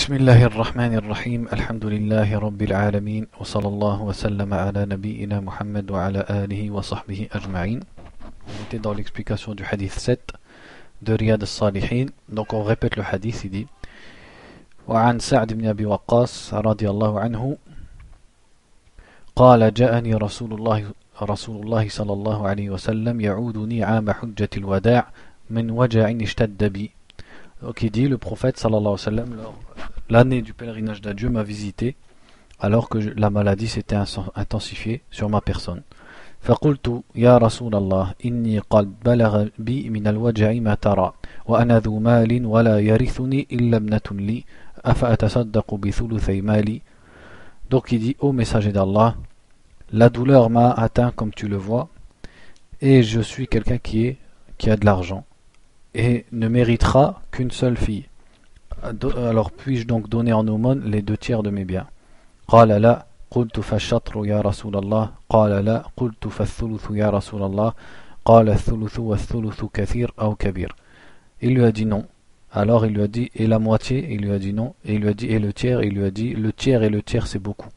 بسم الله الرحمن الرحيم الحمد لله رب العالمين وصلى الله وسلم على نبينا محمد وعلى آله وصحبه أجمعين. On était dans l'explication du hadith 7 de Riyad al-Salihin. Donc on répète le hadith, il dit وعن سعد بن أبي وقاص رضي الله عنه قال جاءني رسول الله صلى الله عليه وسلم يعودني عام حجة الوداع من وجع اشتد بي. Donc il dit, le prophète sallallahu alayhi wa sallam, l'année du pèlerinage d'adieu m'a visité alors que la maladie s'était intensifiée sur ma personne. فقلت يا رسول الله إني قد بلغ بي من الوجع ما ترى وأنا ذو مال ولا يرثني إلا ابنة لي أفأتصدق بثلثي مالي. Donc il dit, ô messager d'Allah, la douleur m'a atteint comme tu le vois et je suis quelqu'un qui a de l'argent et ne méritera qu'une seule fille. Alors puis-je donc donner en aumône les 2/3 de mes biens? قال لا قلت فالشطر يا رسول الله قال لا قلت فالثلث يا رسول الله قال الثلث والثلث كثير أو كبير. Il lui a dit non. Alors il lui a dit et la moitié? Il lui a dit non. Et il lui a dit et le tiers? Il lui a dit le tiers et le tiers c'est beaucoup.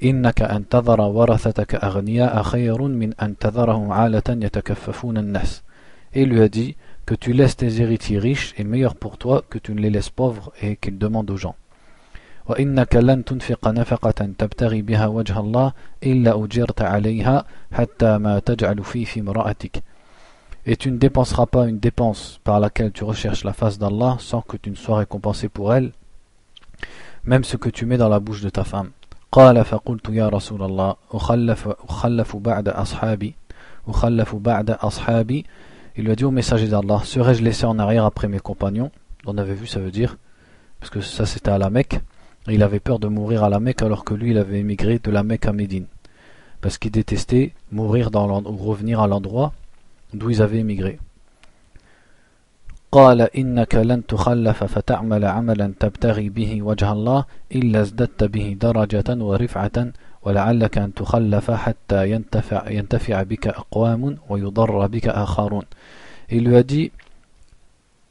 إنك أن تذر ورثتك أغنياء خير من أن تذرهم عالة يتكففون الناس. Et il lui a dit que tu laisses tes héritiers riches est meilleur pour toi que tu ne les laisses pauvres et qu'ils demandent aux gens. وإنك لن تنفق نفقة تبتغي بها وجه الله إلا أجرت عليها حتى ما تجعل في امرأتك. Et tu ne dépenseras pas une dépense par laquelle tu recherches la face d'Allah sans que tu ne sois récompensé pour elle, même ce que tu mets dans la bouche de ta femme. قال فقلت يا رسول الله أخلف بعد أصحابي. Il lui a dit au messager d'Allah, serais-je laissé en arrière après mes compagnons? On avait vu, ça veut dire, parce que ça c'était à la Mecque, et il avait peur de mourir à la Mecque alors que lui il avait émigré de la Mecque à Médine, parce qu'il détestait mourir ou revenir à l'endroit d'où ils avaient émigré. قال إنك لن تخلف فتعمل عملا تبتغي به وجه الله إلا ازددت به درجة ورفعة ولعلك أن تخلف حتى ينتفع بك أقوام ويضر بك آخرون. Il lui a dit,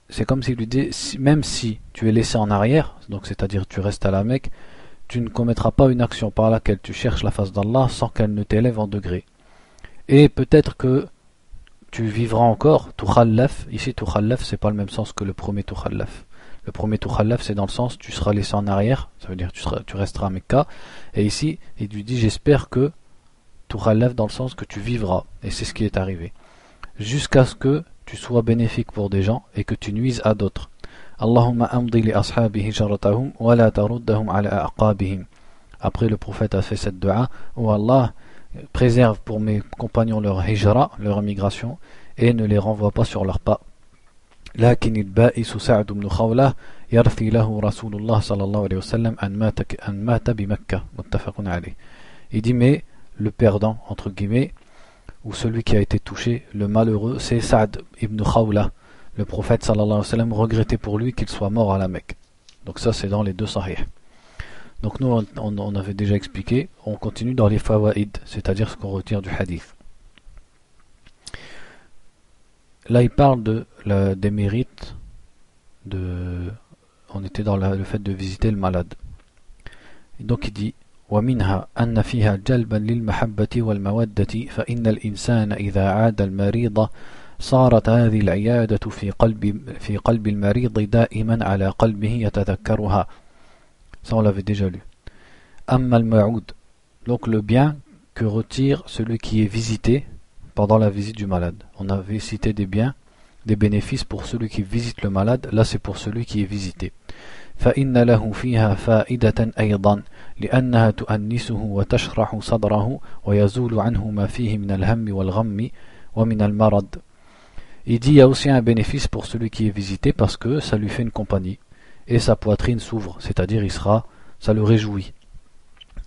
c'est comme s'il lui dit, même si tu es laissé en arrière, donc c'est-à-dire tu restes à la Mecque, tu ne commettras pas une action par laquelle tu cherches la face d'Allah sans qu'elle ne t'élève en degré. Et peut-être que tu vivras encore, tukhallaf, ici tukhallaf c'est pas le même sens que le premier tukhallaf. Le premier tukhallaf c'est dans le sens tu seras laissé en arrière, ça veut dire tu resteras à Mecca, et ici il lui dit j'espère que tukhallaf dans le sens que tu vivras, et c'est ce qui est arrivé, jusqu'à ce que tu sois bénéfique pour des gens et que tu nuises à d'autres. Allahumma amdi li ashabi hijratahum wa la taruddahum ala aqabihim. Après le prophète a fait cette dua, oh Allah, préserve pour mes compagnons leur hijra, leur immigration, et ne les renvoie pas sur leurs pas. لكن البائس سعد بن خولة يرثي له رسول الله صلى الله عليه وسلم أن مات بمكة متفق عليه. Il dit mais le perdant entre guillemets ou celui qui a été touché, le malheureux, c'est Sa'd ibn Khawla. Le prophète sallallahu alayhi wa sallam regrettait pour lui qu'il soit mort à la Mecque. Donc ça c'est dans les deux sahih. Donc nous on avait déjà expliqué, on continue dans les fawaïd, c'est-à-dire ce qu'on retire du hadith. Là il parle des mérites on était dans le fait de visiter le malade. Et donc il dit ومنها أن فيها جلبا للمحبة والمودة فإن الإنسان إذا عاد المريض صارت هذه العيادة في قلب المريض دائما على قلبه يتذكرها. Ça on l'avait déjà lu. أما المعود, donc le bien que retire celui qui est visité pendant la visite du malade. On avait cité des biens, des bénéfices pour celui qui visite le malade, là c'est pour celui qui est visité. فإن له فيها فائدة أيضا لأنها تؤنسه وتشرح صدره ويزول عنه ما فيه من الهم والغم ومن المرض. Il dit il y a aussi un bénéfice pour celui qui est visité parce que ça lui fait une compagnie et sa poitrine s'ouvre, c'est-à-dire ça le réjouit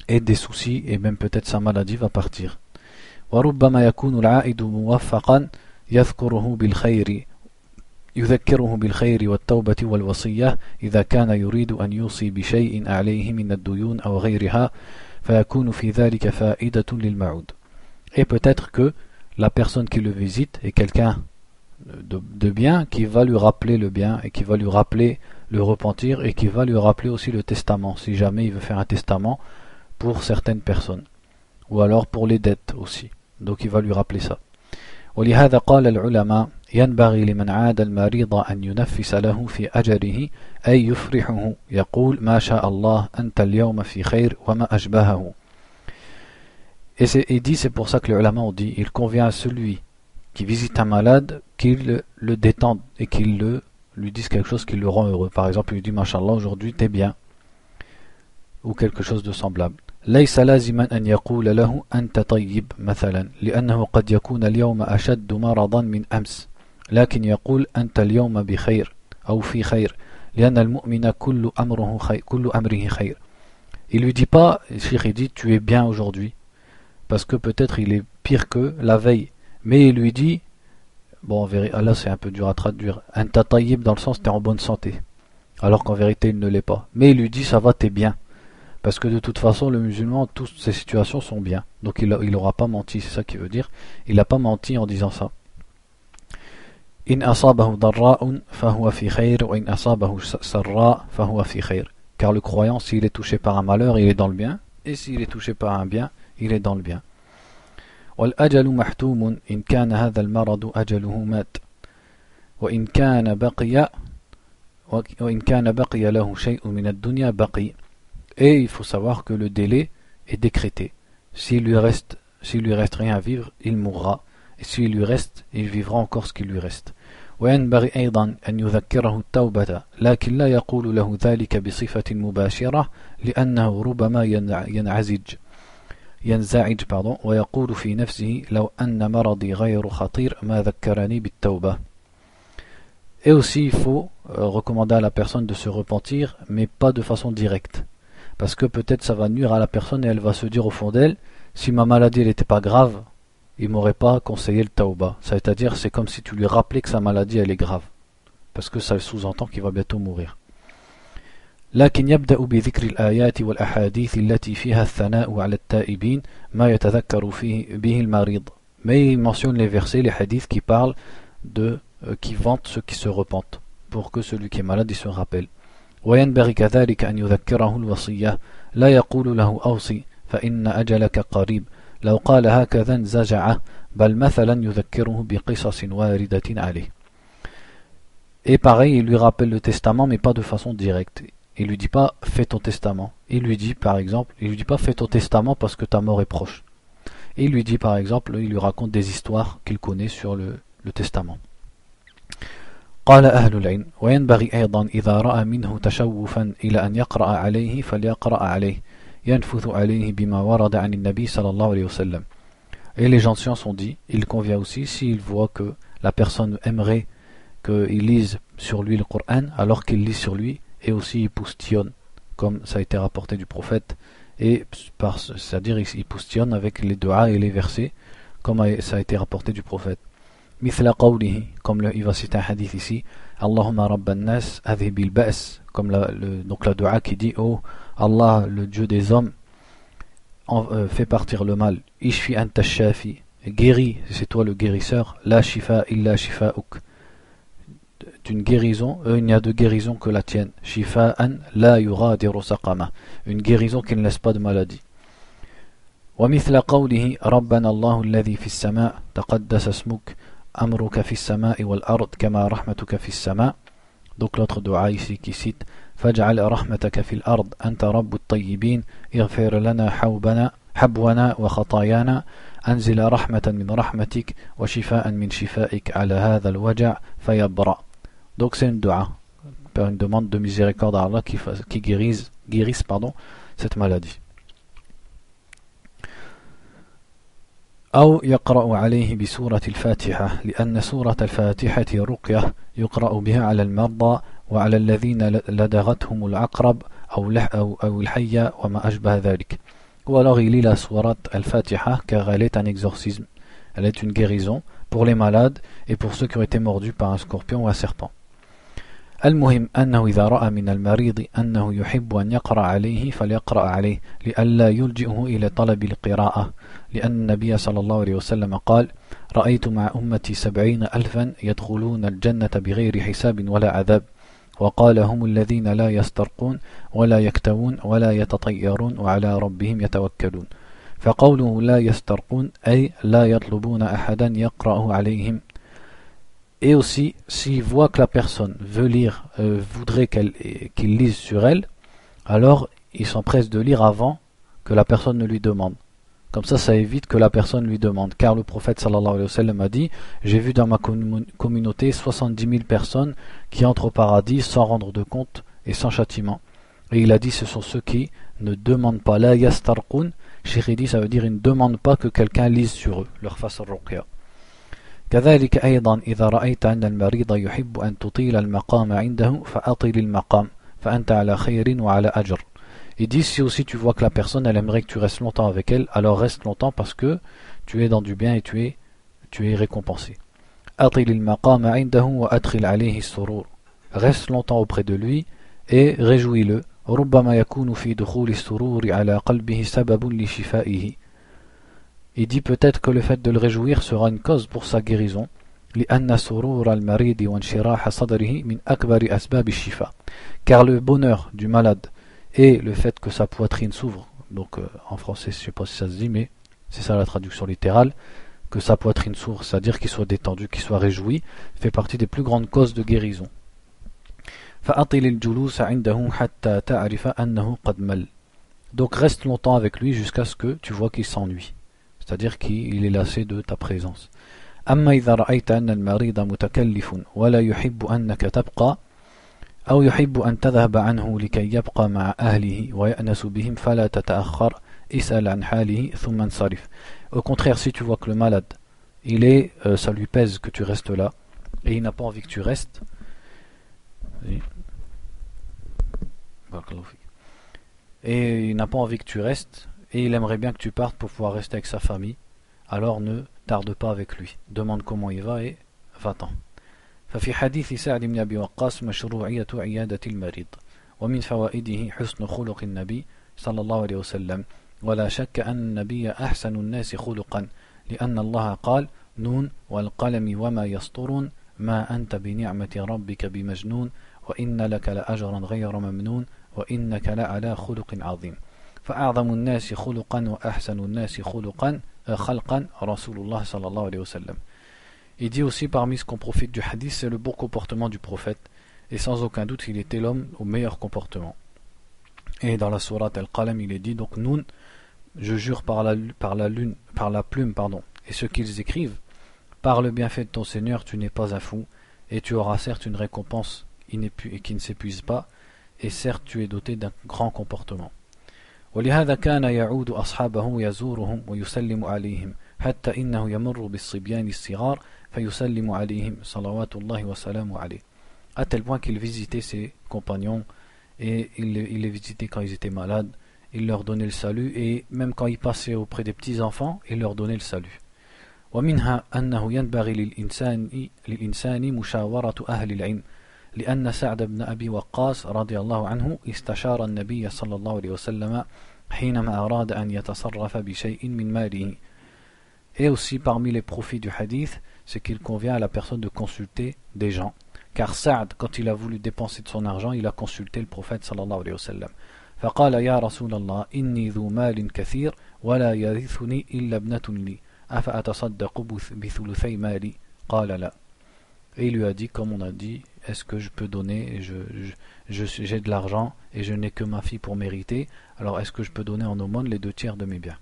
et des soucis et même peut-être sa maladie va partir. وربما يكون العائد موفقا يذكره بالخير والتوبة والوصية إذا كان يريد أن يوصي بشيء عليه من الديون أو غيرها فيكون في ذلك فائدة للمعود. Et peut-être que la personne qui le visite est quelqu'un de bien qui va lui rappeler le bien et qui va lui rappeler le repentir et qui va lui rappeler aussi le testament, si jamais il veut faire un testament pour certaines personnes, ou alors pour les dettes aussi. Donc il va lui rappeler ça. ولهذا قال العلماء ينبغي لمن عاد المريض أن ينفس له في أجره أي يفرحه يقول ما شاء الله أنت اليوم في خير وما أشبهه. Et dit, c'est pour ça que les ulama ont dit, il convient à celui qui visite un malade qu'il le détende et qu'il lui dise quelque chose qui le rend heureux. Par exemple, il lui dit Masha'Allah, aujourd'hui t'es bien, ou quelque chose de semblable. ليس لازما أن يقول له أنت طيب مثلا لأنه قد يكون اليوم أشد مرضا من أمس لكن يقول أنت اليوم بخير أو في خير لأن المؤمن كل أمره خير. Il lui dit pas, Cheikh il dit tu es bien aujourd'hui parce que peut-être il est pire que la veille, mais il lui dit, bon en vérité là c'est un peu dur à traduire, Anta tayyib dans le sens t'es en bonne santé, alors qu'en vérité il ne l'est pas, mais il lui dit ça va t'es bien. Parce que de toute façon, le musulman, toutes ces situations sont bien. Donc il n'aura pas menti, c'est ça qu'il veut dire. Il n'a pas menti en disant ça. In asabahu darra'un fahuwa fi khayr wa in asabahu sarra fahuwa fi khayr. Car le croyant, s'il est touché par un malheur, il est dans le bien. Et s'il est touché par un bien, il est dans le bien. والأجل محتوم إن كان هذا المرض أجله مات وإن كان بقي له شيء من الدنيا بقي. Et il faut savoir que le délai est décrété. S'il lui reste rien à vivre, il mourra. Et s'il lui reste, il vivra encore ce qu'il lui reste. وينبغي أيضا أن يذكره التوبة لكن لا يقول له ذلك بصفة مباشرة لأنه ربما ينزعج ويقول في نفسه لو أن مرضي غير خطير ما ذكرني بالتوبة. Et aussi il faut recommander à la personne de se repentir, mais pas de façon directe. Parce que peut-être ça va nuire à la personne et elle va se dire au fond d'elle, si ma maladie n'était pas grave, il m'aurait pas conseillé le tauba. C'est-à-dire c'est comme si tu lui rappelais que sa maladie elle est grave. Parce que ça sous-entend qu'il va bientôt mourir. لكن يبدأ بذكر الآيات والأحاديث التي فيها الثناء على التائبين ما يتذكر به المريض. Mais il mentionne les versets, les hadiths qui parlent qui vantent ceux qui se repentent, pour que celui qui est malade il se rappelle. وينبغي كذلك أن يذكره الوصية لا يقول له أوصي فإن أجلك قريب لو قال هكذا انزجع بل مثلا يذكره بقصص واردة عليه. Et pareil, il lui rappelle le testament mais pas de façon directe. Il lui dit pas fais ton testament. Il lui dit par exemple, il lui dit pas fais ton testament parce que ta mort est proche. Et il lui dit par exemple, il lui raconte des histoires qu'il connaît sur le testament. قال أهل العلم وينبغي أيضا إذا رأى منه تشوفا إلى أن يقرأ عليه فليقرأ عليه ينفث عليه بما ورد عن النبي صلى الله عليه وسلم. Et les gens de science ont dit, il convient aussi s'il voit que la personne aimerait qu'il lise sur lui le Coran, alors qu'il lit sur lui, et aussi il poustillonne, comme ça a été rapporté du prophète, et c'est-à-dire il poustillonne avec les du'a et les versets, comme ça a été rapporté du prophète. مثل قوله comme il va citer un hadith ici اللهم رب الناس أذهب البأس comme donc la dua qui dit oh Allah le Dieu des hommes fait partir le mal ishfi anta shafi guéris c'est toi le guérisseur la shifa illa shifa'uk d'une guérison il n'y a de guérison que la tienne shifa'an la yughadiru saqama une guérison qui ne laisse pas de maladie ومثل قوله ربنا الله الذي في السماء تقدس اسمك أمرك في السماء والأرض كما رحمتك في السماء. Donc l'autre dua ici qui cite فاجعل رحمتك في الأرض أنت رب الطيبين اغفر لنا حبونا وخطايانا أنزل رحمة من رحمتك وشفاء من شفائك على هذا الوجع فيبرأ. Donc c'est une dua, une demande de miséricorde à Allah qui guérisse cette maladie. أو يقرأ عليه بسورة الفاتحة لأن سورة الفاتحة رقية يقرأ بها على المرضى وعلى الذين لدغتهم العقرب أو الحية وما أشبه ذلك. Ou alors il lit la sourate Al-Fatiha car elle est un exorcisme, elle est une guérison pour les malades et pour ceux qui ont été mordus par un scorpion ou un serpent. المهم أنه إذا رأى من المريض أنه يحب أن يقرأ عليه فليقرأ عليه لئلا يلجئه إلى طلب القراءة لأن النبي صلى الله عليه وسلم قال رأيت مع أمتي 70,000 يدخلون الجنة بغير حساب ولا عذاب وقال هم الذين لا يسترقون ولا يكتوون ولا يتطيرون وعلى ربهم يتوكلون. فقوله لا يسترقون أي لا يطلبون أحدا يقرأ عليهم. Et aussi, s'ils voient que la personne veut lire, voudrait qu'il lise sur elle, alors ils s'empressent de lire avant que la personne ne lui demande. Comme ça évite que la personne lui demande. Car le prophète sallallahu alayhi wa sallam a dit: j'ai vu dans ma communauté 70 000 personnes qui entrent au paradis sans rendre de compte et sans châtiment. Et il a dit: ce sont ceux qui ne demandent pas. La yastarqun, Cheikh dit, ça veut dire ils ne demandent pas que quelqu'un lise sur eux, leur fasse ruqya. كذلك أيضا إذا رأيت أن المريض يحب أن تطيل المقام عنده فأطل المقام فأنت على خير وعلى أجر. Il dit, si aussi tu vois que la personne elle aimerait que tu restes longtemps avec elle, alors reste longtemps parce que tu es dans du bien et tu es récompensé. أطل المقام عنده وأدخل عليه السرور. Reste longtemps auprès de lui et réjouis-le. ربما يكون في دخول السرور على قلبه سبب لشفائه. Il dit peut-être que le fait de le réjouir sera une cause pour sa guérison. لأن سرور المريض وانشراح صدره من أكبر أسباب الشفاء. Car le bonheur du malade et le fait que sa poitrine s'ouvre, donc en français je ne sais pas si ça se dit, mais c'est ça la traduction littérale, que sa poitrine s'ouvre, c'est-à-dire qu'il soit détendu, qu'il soit réjoui, fait partie des plus grandes causes de guérison. فأطل الجلوس عنده حتى تعرف أنه قد مل. Donc reste longtemps avec lui jusqu'à ce que tu vois qu'il s'ennuie, c'est-à-dire qu'il est lassé de ta présence. أما إذا رأيت أن المريض متكلف ولا يحب أنك تبقى أو يحب أن تذهب عنه لكي يبقى مع أهله ويأنس بهم فلا تتأخر اسأل عن حاله ثم انصرف. Au contraire, si tu vois que le malade, ça lui pèse que tu restes là et il n'a pas envie que tu restes, et il n'a pas envie que tu restes et il aimerait bien que tu partes pour pouvoir rester avec sa famille, alors ne tarde pas avec lui, demande comment il va et va-t'en. ففي حديث سعد بن أبي وقاص مشروعية عيادة المريض ومن فوائده حسن خلق النبي صلى الله عليه وسلم ولا شك أن النبي أحسن الناس خلقا لأن الله قال نون والقلم وما يسطرون ما أنت بنعمة ربك بمجنون وإن لك لأجرا غير ممنون وإنك لعلى خلق عظيم فأعظم الناس خلقا وأحسن الناس خلقا رسول الله صلى الله عليه وسلم. Il dit aussi parmi ce qu'on profite du hadith, c'est le bon comportement du prophète, et sans aucun doute il était l'homme au meilleur comportement. Et dans la sourate Al-Qalam il est dit donc Noun, je jure par la plume, et ce qu'ils écrivent, par le bienfait de ton Seigneur tu n'es pas un fou, et tu auras certes une récompense qui ne s'épuise pas, et certes tu es doté d'un grand comportement. ولهذا كان يعود أصحابه يزورهم ويسلم عليهم حتى إنه يمر بالصبيان الصغار فيسلم عليهم صلوات الله وسلامه عليه. À tel point qu'il visitait ses compagnons et il les visitait quand ils étaient malades, il leur donnait le salut et même quand il passait auprès des petits enfants, il leur donnait le salut. ومنها أنه ينبغي للإنسان مشاورة أهل العلم لأن سعد بن أبي وقاص رضي الله عنه استشار النبي صلى الله عليه وسلم حينما أراد أن يتصرف بشيء من ماله. Et aussi parmi les profits du hadith, c'est qu'il convient à la personne de consulter des gens. Car Sa'd, quand il a voulu dépenser de son argent, il a consulté le prophète sallallahu alayhi wa sallam. فقال يا رسول الله إني ذو مال كثير ولا يرثني إلا ابنة لي أفأتصدق بثلثي مالي قال لا. Et il lui a dit, comme on a dit, est-ce que je peux donner, j'ai de l'argent et je n'ai que ma fille pour mériter, alors est-ce que je peux donner en aumône les 2/3 de mes biens?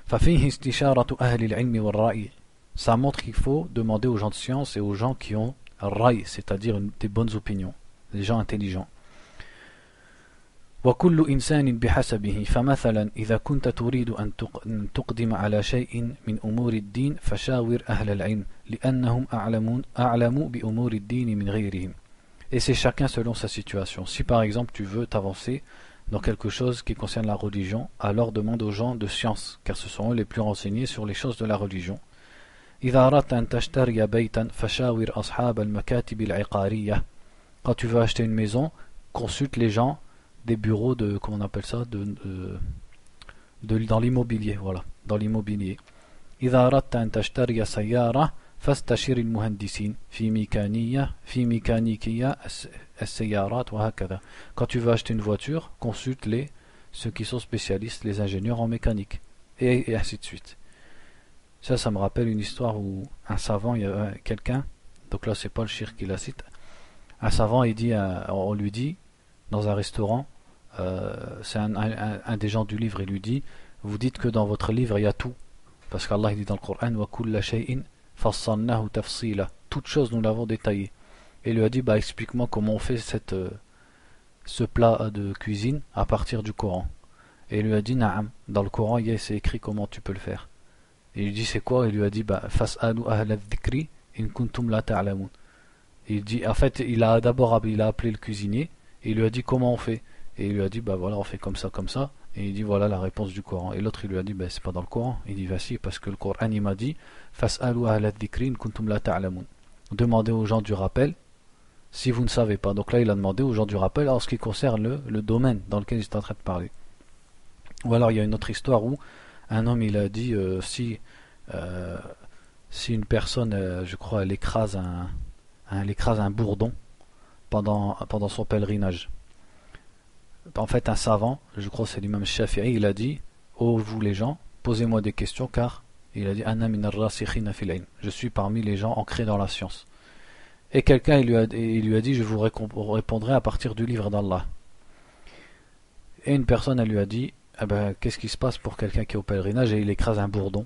ففيه استشارة أهل العلم والرأي. Ça montre qu'il faut demander aux gens de science et aux gens qui ont raï, c'est-à-dire des bonnes opinions, des gens intelligents. وكل إنسان بحسبه فمثلا إذا كنت تريد أن تقدم على شيء من أمور الدين فشاور أهل العلم لأنهم أعلم بأمور الدين من غيرهم. Et c'est chacun selon sa situation. Si par exemple tu veux t'avancer dans quelque chose qui concerne la religion, alors demande aux gens de science, car ce sont eux les plus renseignés sur les choses de la religion. إذا أردت أن تشتري بيتا فشاور أصحاب المكاتب العقارية. Quand tu veux acheter une maison, consulte les gens des bureaux de, comment on appelle ça, dans l'immobilier, voilà, dans l'immobilier. إذا أردت أن تشتري سيارة فاستشير المهندسين في ميكانيكية السيارات وهكذا. Quand tu veux acheter une voiture, consulte ceux qui sont spécialistes, les ingénieurs en mécanique, et ainsi de suite. Ça me rappelle une histoire où un savant, il y a quelqu'un, donc là c'est pas le shir qui la cite, un savant, on lui dit dans un restaurant, c'est un des gens du livre, il lui dit, vous dites que dans votre livre il y a tout, parce qu'Allah dit dans le Coran wa kulla shay'in fassalnahu tafsila, toute chose nous l'avons détaillé. Et il lui a dit, explique-moi comment on fait ce plat de cuisine à partir du Coran. Et il lui a dit, na'am, dans le Coran c'est écrit comment tu peux le faire. Et il lui dit, c'est quoi? Il lui a dit, fas'alu ahla dhikri in kuntum la ta'lamun. Il dit, en fait, il a appelé le cuisinier et il lui a dit comment on fait. Et il lui a dit, voilà, on fait comme ça. Et il dit, voilà la réponse du Coran. Et l'autre, il lui a dit, c'est pas dans le Coran. Il dit, si, parce que le Coran, il m'a dit, fas'alu ahla dhikri in kuntum la ta'lamun. Demandez aux gens du rappel si vous ne savez pas. Donc là, il a demandé aux gens du rappel en ce qui concerne le domaine dans lequel il est en train de parler. Ou alors, il y a une autre histoire où un homme, il a dit, si une personne, je crois, elle écrase un bourdon pendant son pèlerinage. En fait, un savant, je crois que c'est l'imam Shafi'i, il a dit, vous les gens, posez-moi des questions, car il a dit, Ana min ar-rasikhina fil ilm, je suis parmi les gens ancrés dans la science. Et quelqu'un, il lui a dit, je vous répondrai à partir du livre d'Allah. Et une personne, elle lui a dit, qu'est-ce qui se passe pour quelqu'un qui est au pèlerinage et il écrase un bourdon?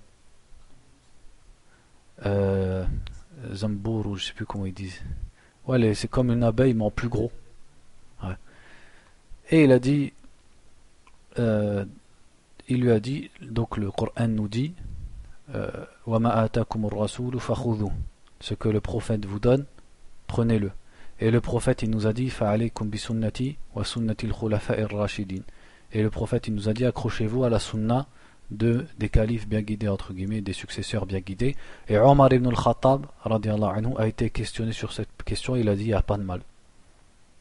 Zambour, ou je sais plus comment ils disent. Ouais, c'est comme une abeille mais en plus gros. Ouais. Et il a dit, il lui a dit, donc le Coran nous dit, وَمَا آتَاكُمُ الرَّسُولُ فَخُذُوهُ, ce que le prophète vous donne, prenez-le. Et le prophète, il nous a dit, فَعَلَيْكُمْ بِسُنَّتِي وَسُنَّةِ الْخُلَفَاءِ الرَّاشِدِينَ. Et le prophète, il nous a dit, accrochez-vous à la sunna des califes bien guidés, entre guillemets, des successeurs bien guidés. Et Omar ibn al-Khattab, radiallahu anhu, a été questionné sur cette question, il a dit, il n'y a pas de mal.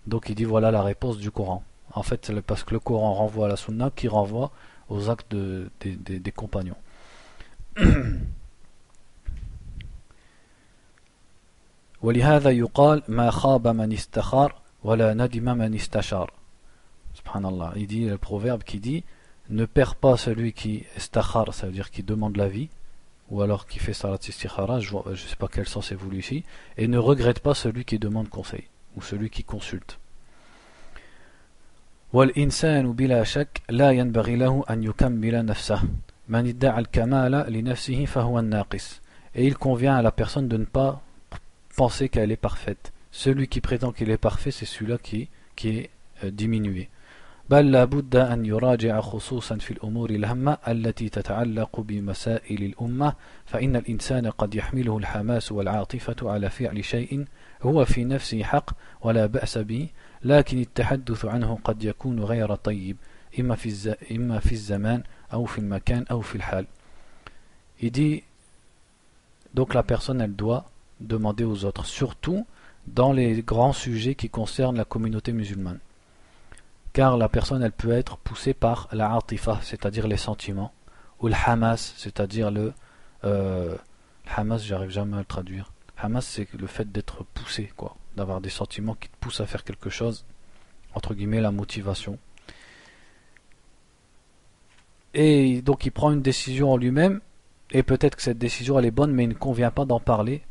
Donc il dit, voilà la réponse du Coran. En fait, c'est parce que le Coran renvoie à la sunna qui renvoie aux actes des compagnons. ولهذا يقال ما خاب من استخار ولا ندم من استشار. Subhanallah. Il dit le proverbe qui dit, ne perd pas celui qui istakhar, ça veut dire qui demande l'avis, ou alors qui fait salat istikhara, je ne sais pas quel sens est voulu ici, et ne regrette pas celui qui demande conseil, ou celui qui consulte. والإنسان بلا شك لا ينبغي له أن يكمل نفسه من ادعى الكمال لنفسه فهو الناقص. Et il convient à la personne de ne pas penser qu'elle est parfaite. Celui qui prétend qu'il est parfait, c'est celui-là qui est diminué. بل لا بد أن يراجع خصوصا في الأمور الهامة التي تتعلق بمسائل الأمة فإن الإنسان قد يحمله الحماس والعاطفة على فعل شيء هو في نفسه حق ولا بأس به لكن التحدث عنه قد يكون غير طيب إما في الزمان أو في المكان أو في الحال. Il dit donc la personne elle doit demander aux autres, surtout dans les grands sujets qui concernent la communauté musulmane. Car la personne elle peut être poussée par la atifa, c'est-à-dire les sentiments, ou le hamas, c'est-à-dire le hamas, j'arrive jamais à le traduire. Hamas, c'est le fait d'être poussé, quoi, d'avoir des sentiments qui te poussent à faire quelque chose, entre guillemets la motivation. Et donc il prend une décision en lui-même, et peut-être que cette décision elle est bonne, mais il ne convient pas d'en parler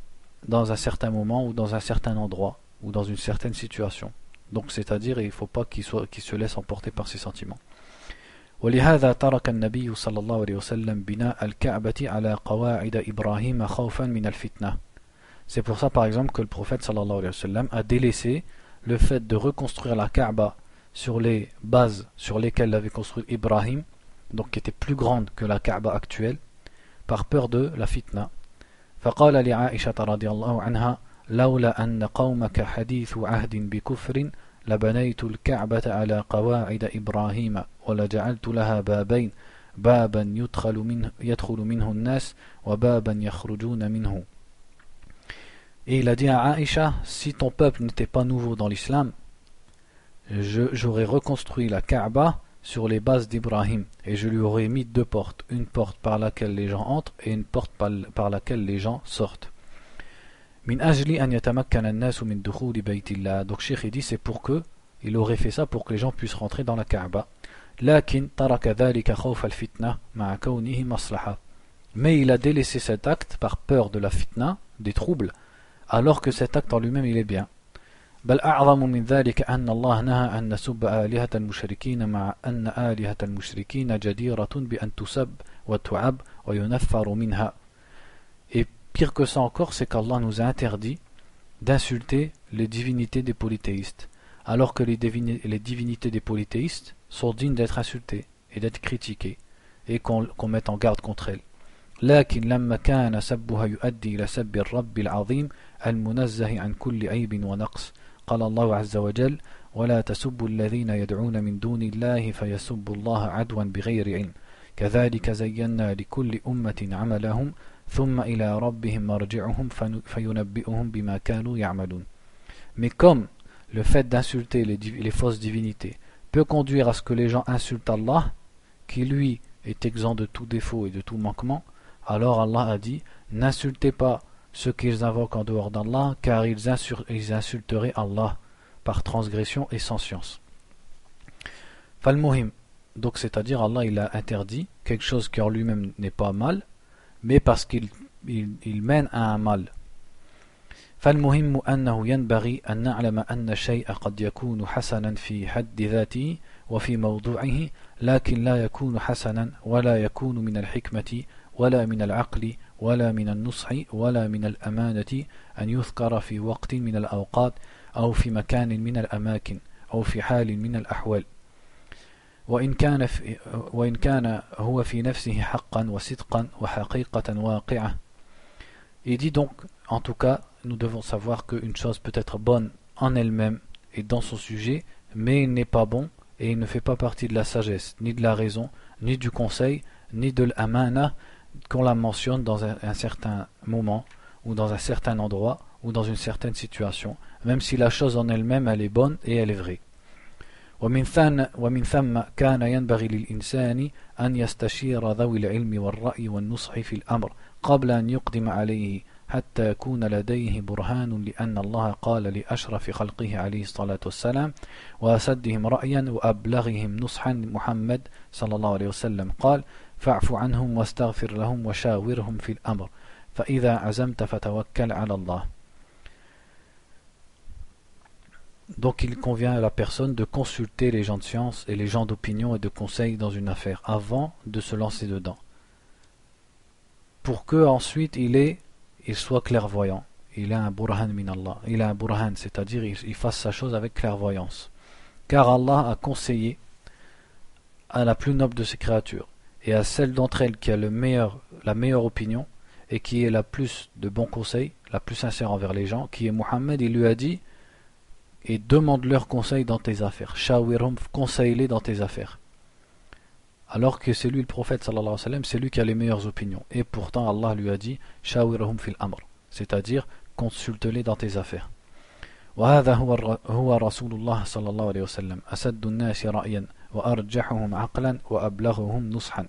dans un certain moment, ou dans un certain endroit, ou dans une certaine situation. Donc c'est-à-dire il ne faut pas qu'il se laisse emporter par ses sentiments. ولهذا ترك النبي صلى الله عليه وسلم بناء الكعبة على قواعد إبراهيم خوفا من الفتنة. C'est pour ça par exemple que le prophète sallallahu alayhi wa sallam a délaissé le fait de reconstruire la Kaaba sur les bases sur lesquelles l'avait construit Ibrahim, donc qui étaient plus grandes que la Kaaba actuelle, par peur de la fitna. فقال لعائشة رضي الله عنها لولا أن قومك حديث عهد بكفر لبنيت الكعبة على قواعد إبراهيم ولجعلت لها بابين بابا يدخل منه الناس وبابا يخرجون منه. Et il a dit à Aïcha, si ton peuple n'était pas nouveau dans l'islam, j'aurais reconstruit la Kaaba sur les bases d'Ibrahim et je lui aurais mis deux portes, une porte par laquelle les gens entrent et une porte par laquelle les gens sortent. Min ajli an yatamakkana an-nasu min dukhuli baytillah. Donc Cheikh dit c'est pour que il aurait fait ça pour que les gens puissent rentrer dans la Kaaba. Lakin taraka dhalika khawf al-fitna ma'a kawnihi maslaha. Mais il a délaissé cet acte par peur de la fitna, des troubles, alors que cet acte en lui-même il est bien. بل أعظم من ذلك أن الله نهى أن نسب آلهة المشركين مع أن آلهة المشركين جديرة بأن تسب وتعب وينفر منها. Et pire que ça encore, c'est qu'Allah nous a interdit d'insulter les divinités des polythéistes, alors que les divinités des polythéistes sont dignes d'être insultées et d'être critiquées, et qu'on mette en garde contre elles. لكن لما كان سبها يؤدي إلى سب الرب العظيم المنزه عن كل عيب ونقص قال الله عز وجل ولا تسبوا الذين يدعون من دون الله فيسبوا الله عدوا بغير علم كذلك زينا لكل أمة عملهم ثم إلى ربهم مرجعهم فينبئهم بما كانوا يعملون. Mais comme le fait d'insulter les fausses divinités peut conduire à ce que les gens insultent Allah, qui lui est exempt de tout défaut et de tout manquement, alors Allah a dit n'insultez pas ceux qu'ils invoquent en dehors d'Allah, car ils insulteraient Allah par transgression et sans science. Falmuhim, donc c'est-à-dire Allah il a interdit quelque chose qui en lui-même n'est pas mal, mais parce qu'il mène à un mal. فالمهم أنه ينبغي أن نعلم أن الشيء قد يكون حسنا في حد ذاته وفي موضوعه لكن لا يكون حسنا ولا يكون من الحكمة ولا من العقل ولا من النصح ولا من الأمانة أن يذكر في وقت من الأوقات أو في مكان من الأماكن أو في حال من الأحوال وإن كان هو في نفسه حقا وصدقا وحقيقة واقعة. Il dit donc, en tout cas, nous devons savoir qu'une chose peut être bonne en elle-même et dans son sujet, mais il n'est pas bon et il ne fait pas partie de la sagesse, ni de la raison, ni du conseil, ni de l'amana, qu'on la mentionne dans un certain moment, ou dans un certain endroit, ou dans une certaine situation, même si la chose en elle-même elle est bonne et elle est vraie. ومن ثم كان ينبغي للإنسان أن يستشير ذوي العلم والرأي والنصح في الأمر قبل أن يقدم عليه حتى يكون لديه برهان لأن الله قال لأشرف خلقه عليه الصلاة والسلام وأسدهم رأيا وأبلغهم نصحا محمد صلى الله عليه وسلم قال فاعف عنهم واستغفر لهم وشاورهم في الأمر فإذا عزمت فتوكل على الله. Donc il convient à la personne de consulter les gens de science et les gens d'opinion et de conseil dans une affaire avant de se lancer dedans, pour que ensuite il soit clairvoyant, il a un burhan min Allah, il a un burhan, c'est-à-dire il fasse sa chose avec clairvoyance, car Allah a conseillé à la plus noble de ses créatures et à celle d'entre elles qui a la meilleure opinion et qui est la plus de bons conseils, la plus sincère envers les gens, qui est Muhammad. Il lui a dit et demande leur conseil dans tes affaires, shawirhum, conseille-les dans tes affaires, alors que c'est lui le prophète sallallahu alayhi wa sallam, c'est lui qui a les meilleures opinions, et pourtant Allah lui a dit shawirhum fil amr, c'est-à-dire consulte-les dans tes affaires. وهذا هو رسول الله صلى الله عليه وسلم أسد الناس رأيا وأرجحهم عقلا وأبلغهم نصحا.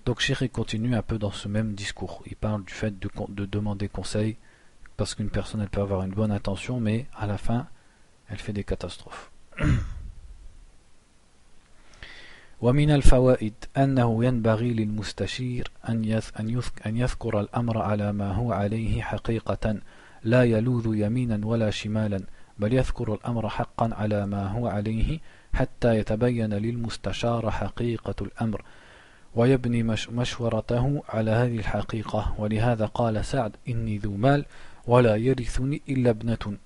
Donc Cheikh continue un peu dans ce même discours. Il parle du fait de demander conseil, parce qu'une personne elle peut avoir une bonne intention, mais à la fin elle fait des catastrophes. ومن الفوائد أنه ينبغي للمستشير أن يذكر الأمر على ما هو عليه حقيقة لا يلوذ يمينا ولا شمالا بل يذكر الأمر حقا على ما هو عليه حتى يتبين للمستشار حقيقة الأمر ويبني مشورته على هذه الحقيقة ولهذا قال سعد إني ذو مال ولا يرثني إلا ابنة.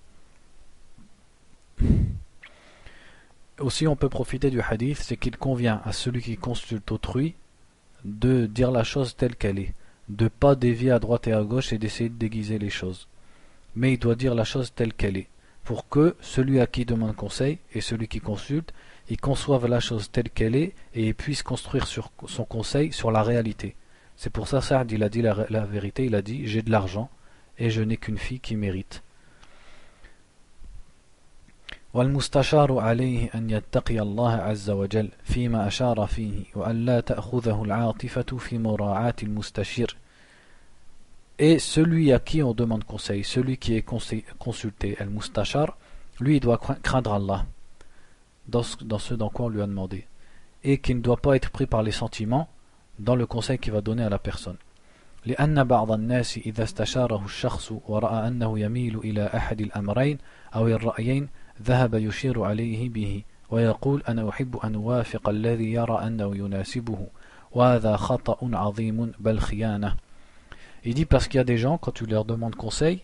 Aussi on peut profiter du hadith, c'est qu'il convient à celui qui consulte autrui de dire la chose telle qu'elle est, de ne pas dévier à droite et à gauche et d'essayer de déguiser les choses, mais il doit dire la chose telle qu'elle est, pour que celui à qui demande conseil et celui qui consulte, ils conçoivent la chose telle qu'elle est et ils puissent construire sur son conseil sur la réalité. C'est pour ça Saad il a dit la vérité, il a dit j'ai de l'argent et je n'ai qu'une fille qui mérite. والمستشار عليه أن يتقي الله عز وجل فيما أشار فيه وأن لا تأخذه العاطفة في مراعاة المستشير. Et celui à qui on demande conseil, celui qui est consulté, al-mustashar, lui il doit craindre Allah dans ce dans quoi on lui a demandé, et qui ne doit pas être pris par les sentiments dans le conseil qu'il va donner à la personne. لأن بعض الناس إذا استشاره الشخص ورأى أنه يميل إلى أحد الأمرين أو الرأيين ذهب يشير عليه به ويقول أنا أحب أن أوافق الذي يرى أنه يناسبه وهذا خطأ عظيم بل خيانة. Il dit parce qu'il y a des gens, quand on leur demande conseil,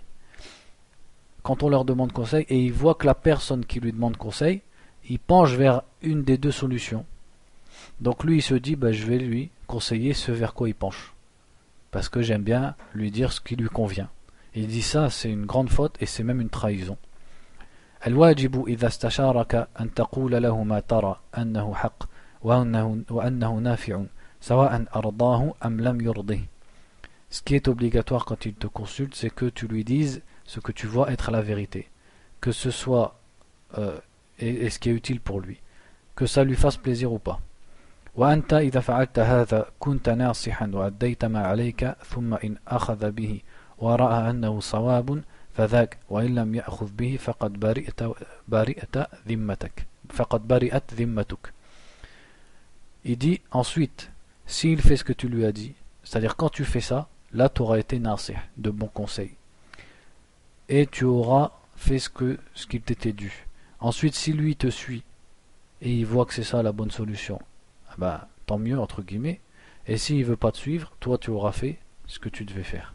et ils voient que la personne qui lui demande conseil, il penche vers une des deux solutions. Donc lui il se dit, je vais lui conseiller ce vers quoi il penche, parce que j'aime bien lui dire ce qui lui convient. Et il dit ça, c'est une grande faute et c'est même une trahison. الواجب إذا استشارك أن تقول له ما ترى أنه حق وأنه نافع سواء أرضاه أم لم يرضه. Ce qui est obligatoire quand il te consulte, c'est que tu lui dises ce que tu vois être la vérité, que ce soit et ce qui est utile pour lui, que ça lui fasse plaisir ou pas. وأنت إذا فعلت هذا كنت ناصحا وأديت ما عليك ثم إن أخذ به ورأى أنه صواب فذاك وإن لم يأخذ به فقد برئت ذمتك. Il dit ensuite, s'il fait ce que tu lui as dit, c'est-à-dire quand tu fais ça, là tu auras été nasih, de bons conseils, et tu auras fait ce qu'il t'était dû. Ensuite, si lui te suit et il voit que c'est ça la bonne solution, tant mieux entre guillemets, et s'il veut pas te suivre, toi tu auras fait ce que tu devais faire.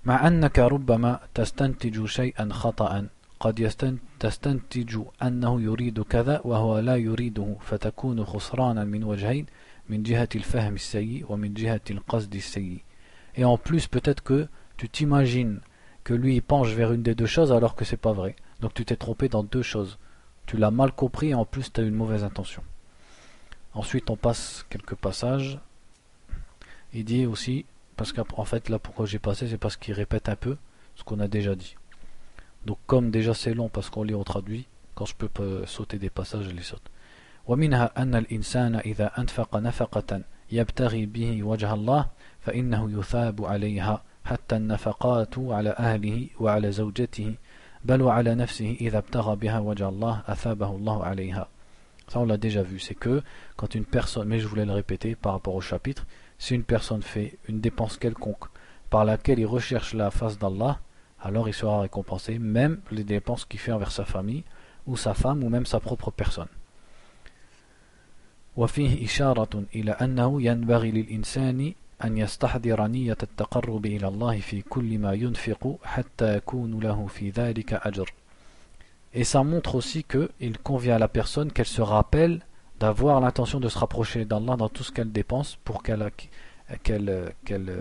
مع أنك ربما تستنتج شيئا خطأ قد تستنتج أنه يريد كذا وهو لا يريده فتكون خسرانا من وجهين من جهة الفهم السيء ومن جهة القصد السيء. Et en plus peut-être que tu t'imagines que lui il penche vers une des deux choses alors que c'est pas vrai, donc tu t'es trompé dans deux choses, tu l'as mal compris et en plus tu as une mauvaise intention. Ensuite on passe quelques passages. Il dit aussi, parce qu'en fait là pourquoi j'ai passé, c'est parce qu'il répète un peu ce qu'on a déjà dit. Donc comme déjà c'est long parce qu'on lit on traduit, quand je peux sauter des passages je les saute. ومنها أن الإنسان إذا أنفق نفقة يبتغي به وجه الله فإنه يثاب عليها حتى النفقات على أهله وعلى زوجته بل وعلى نفسه إذا ابتغى بها وجه الله أثابه الله عليها. Ça on l'a déjà vu, c'est que quand une personne, mais je voulais le répéter par rapport au chapitre, si une personne fait une dépense quelconque par laquelle il recherche la face d'Allah, alors il sera récompensé, même les dépenses qu'il fait envers sa famille, ou sa femme, ou même sa propre personne. وفيه إشارة إلى أنه ينبغي للإنسان أن يستحضر نية التقرب إلى الله في كل ما ينفق حتى يكون له في ذلك أجر. Et ça montre aussi qu'il convient à la personne qu'elle se rappelle d'avoir l'intention de se rapprocher d'Allah dans tout ce qu'elle dépense pour qu'elle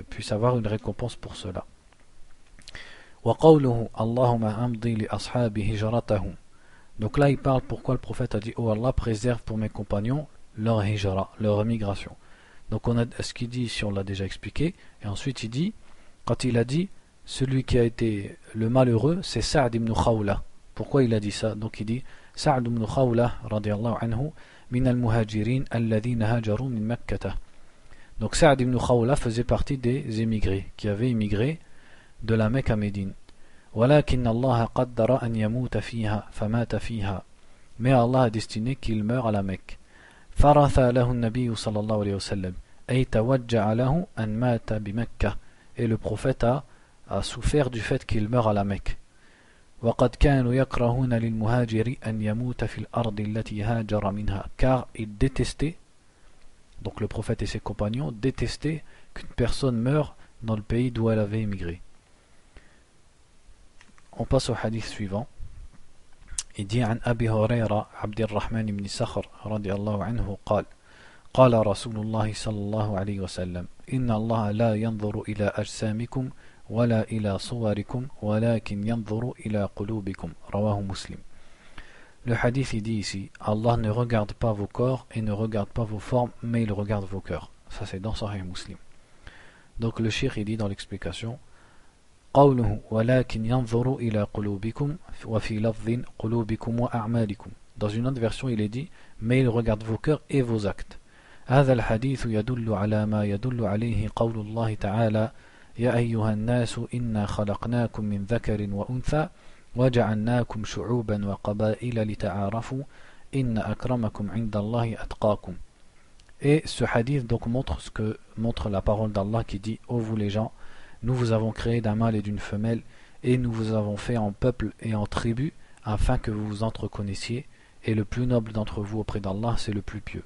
puisse avoir une récompense pour cela. وقوله اللهم أمضي لأصحاب هجرتهم. Donc là il parle pourquoi le prophète a dit oh Allah préserve pour mes compagnons leur hijra, leur émigration. Donc on a ce qu'il dit ici on l'a déjà expliqué, et ensuite il dit, quand il a dit celui qui a été le malheureux c'est Sa'd ibn Khawla. Pourquoi il a dit ça? Donc il dit Sa'd ibn Khawla radiyallahu anhu min al-muhajirin alladhina hajaru min Makkah. Donc Sa'd ibn Khawla faisait partie des émigrés qui avaient immigré de la Mecque à Médine. ولكن الله قدر أن يموت فيها فمات فيها. Mais Allah a destiné qu'il meure à la Mecque. فرث له النبي صلى الله عليه وسلم أي توجع له أن مات بمكة. Et le prophète a souffert du fait qu'il meure à la Mecque. وقد كانوا يكرهون للمهاجر أن يموت في الأرض التي هاجر منها. Car il détestait, donc le prophète et ses compagnons détestaient qu'une personne meure dans le pays d'où elle avait émigré. On passe au hadith suivant. Il dit عن أبي هريرة عبد الرحمن بن صخر رضي الله عنه قال قال رسول الله صلى الله عليه وسلم إن الله لا ينظر إلى أجسامكم ولا إلى صوركم ولكن ينظر إلى قلوبكم رواه مسلم. Le hadith il dit ici Allah ne regarde pas vos corps et ne regarde pas vos formes mais il regarde vos cœurs. Ça c'est dans Sahih Muslim. Donc le cheikh il dit dans l'explication قوله ولكن ينظر إلى قلوبكم وفي لفظ قلوبكم وأعمالكم. Dans une autre version il est dit mais il regarde vos cœurs et vos actes. هذا الحديث يدل على ما يدل عليه قول الله تعالى يا أيها الناس إنا خلقناكم من ذكر وأنثى وجعلناكم شعوبا وقبائل لتعارفوا إن أكرمكم عند الله أتقاكم. Et ce hadith donc montre ce que montre la parole d'Allah qui dit ô vous les gens, nous vous avons créé d'un mâle et d'une femelle et nous vous avons fait en peuple et en tribu afin que vous vous entreconnaissiez et le plus noble d'entre vous auprès d'Allah c'est le plus pieux.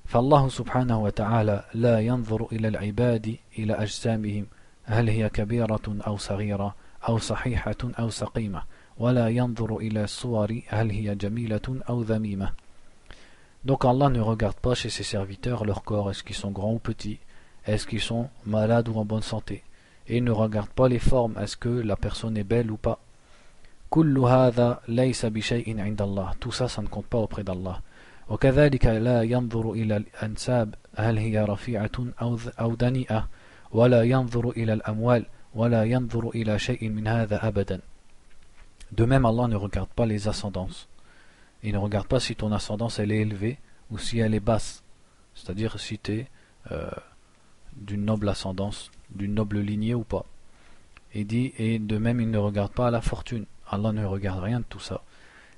فالله سبحانه وتعالى لا ينظر إلى العباد إلى أجسامهم هل هي كبيرة أو صغيرة أو صحيحة أو سقيمة ولا ينظر إلى الصور هل هي جميلة أو ذميمة. Donc Allah ne regarde pas chez ses serviteurs leur corps, est-ce qu'ils sont grands ou petits, est-ce qu'ils sont malades ou en bonne santé, et il ne regarde pas les formes, est-ce que la personne est belle ou pas. كل هذا ليس بشيء عند الله, tout ça, ça ne compte pas auprès d'Allah. وكذلك لا ينظر إلى الأنساب هل هي رفيعة أو دنيئة ولا ينظر إلى الأموال ولا ينظر إلى شيء من هذا أبدا. De même, Allah ne regarde pas les ascendances. Il ne regarde pas si ton ascendance elle est élevée ou si elle est basse. C'est-à-dire si tu es d'une noble ascendance, d'une noble lignée ou pas. Il dit, et de même il ne regarde pas la fortune. Allah ne regarde rien de tout ça.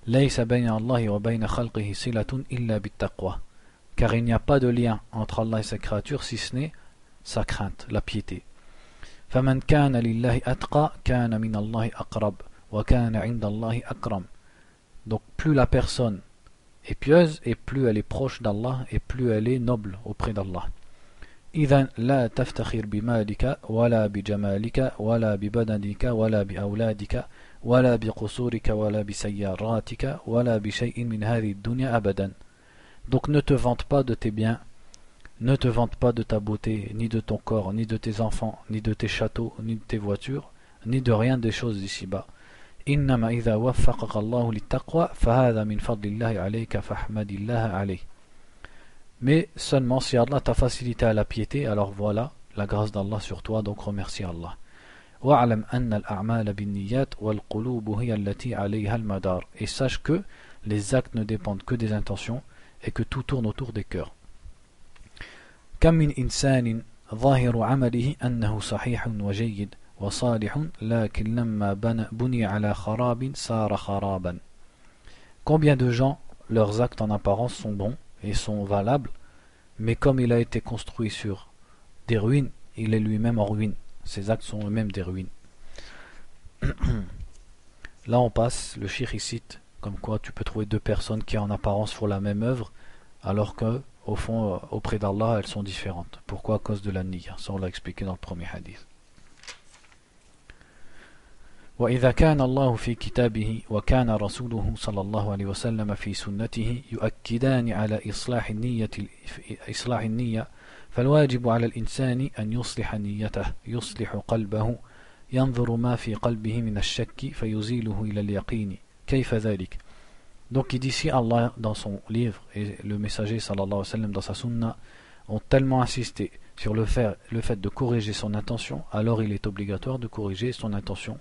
ليس بين الله وبين خلقه صلة إلا بالتقوى. Car il n'y a pas de lien entre Allah et sa créature si ce n'est sa crainte, la piété. فمن كان لله أتقى كان من الله أقرب وكان عند الله أكرم. Donc plus la personne est pieuse et plus elle est proche d'Allah et plus elle est noble auprès d'Allah. إذن لا تفتخر بمالك ولا بجمالك ولا ببدنك ولا بأولادك ولا بقصورك ولا بسياراتك ولا بشيء من هذه الدنيا أبدا. Donc ne te vante pas de tes biens, ne te vante pas de ta beauté, ni de ton corps, ni de tes enfants, ni de tes châteaux, ni de tes voitures, ni de rien des choses d'ici-bas. إنما إذا وفقك الله للتقوى فهذا من فضل الله عليك فاحمد الله عليه. Mais seulement si Allah t'a facilité à la piété, alors voilà la grâce d'Allah sur toi, donc remercie Allah. وَاعْلَمْ أَنَّ الْأَعْمَالَ بِالنِّيَّاتِ وَالْقُلُوبُ هِيَ الَّتِي عَلَيْهَا الْمَدَارُ. Et sache que les actes ne dépendent que des intentions et que tout tourne autour des cœurs. كم من إنسان ظاهر عمله أنه صحيح وجيد وصالح لكن لما بني على خراب صار خرابا. Combien de gens, leurs actes en apparence sont bons et sont valables, mais comme il a été construit sur des ruines, il est lui-même en ruine. Ses actes sont eux-mêmes des ruines. Là on passe, le cheikh cite comme quoi tu peux trouver deux personnes qui en apparence font la même œuvre, alors que au fond, auprès d'Allah, elles sont différentes. Pourquoi? À cause de la niyya. Ça on l'a expliqué dans le premier hadith. وإذا كان الله في كتابه وكان رسوله صلى الله عليه وسلم في سنته يؤكدان على إصلاح النية فالواجب على الإنسان أن يصلح نيته يصلح قلبه ينظر ما في قلبه من الشك فيزيله إلى اليقين كيف ذلك. Donc il dit si Allah dans son livre et le messager sallallahu alayhi wa sallam dans sa sunna ont tellement insisté sur le fait de corriger son intention, alors il est obligatoire de corriger son intention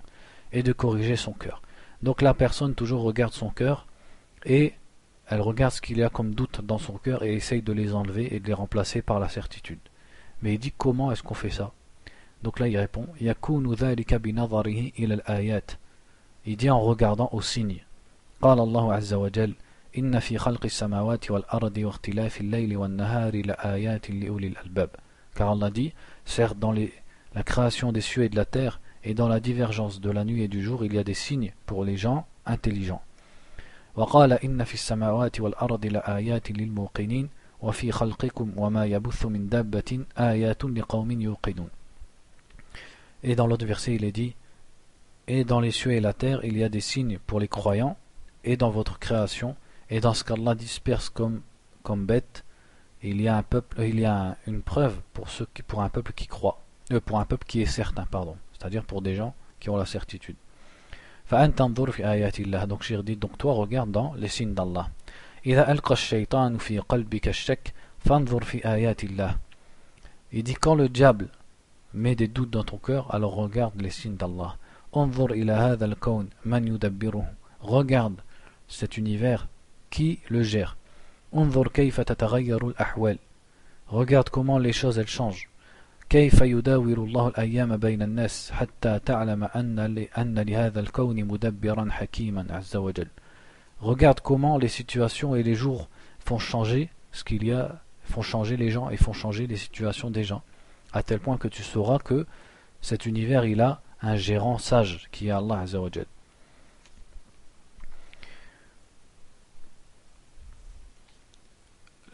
et de corriger son cœur. Donc la personne toujours regarde son cœur et elle regarde ce qu'il y a comme doute dans son cœur et essaye de les enlever et de les remplacer par la certitude. Mais il dit comment est-ce qu'on fait ça? Donc là il répond يَكُونُ ذَلِكَ بِنَظَرِهِ إِلَى الْآيَاتِ. Il dit en regardant aux signes. قال الله عز وجل إن في خلق السماوات والأرض واختلاف الليل والنهار لآيات لأولي الألباب. Car Allah dit certes dans la création des cieux et de la terre et dans la divergence de la nuit et du jour il y a des signes pour les gens intelligents. وقال إن في السماوات والأرض لآيات للموقنين وفي خلقكم وما يبث من دابة آيات لقوم يوقنون. Et dans l'autre verset il est dit et dans les cieux et la terre il y a des signes pour les croyants et dans votre création et dans ce qu'Allah disperse comme bêtes il y a une preuve pour un peuple qui croit, pour un peuple qui est certain, pardon, c'est-à-dire pour des gens qui ont la certitude. فأنت انظر في آيات الله. Donc j'ai dit donc toi regarde dans les signes d'Allah. إذا ألقى الشيطان في قلبك الشك فانظر في آيات الله. Il dit quand le diable mets des doutes dans ton cœur, alors regarde les signes d'Allah. انظر إلى هذا الكون من يدبره. Regarde cet univers, qui le gère. انظر كيف تتغير الأحوال. Regarde comment les choses elles changent. كيف يداور الله الأيام بين الناس حتى تعلم أن لهذا الكون مدبرا حكيما عز وجل. Regarde comment les situations et les jours font changer ce qu'il y a, font changer les gens et font changer les situations des gens, à tel point que tu sauras que cet univers il a un gérant sage qui est Allah Azza wa Jal.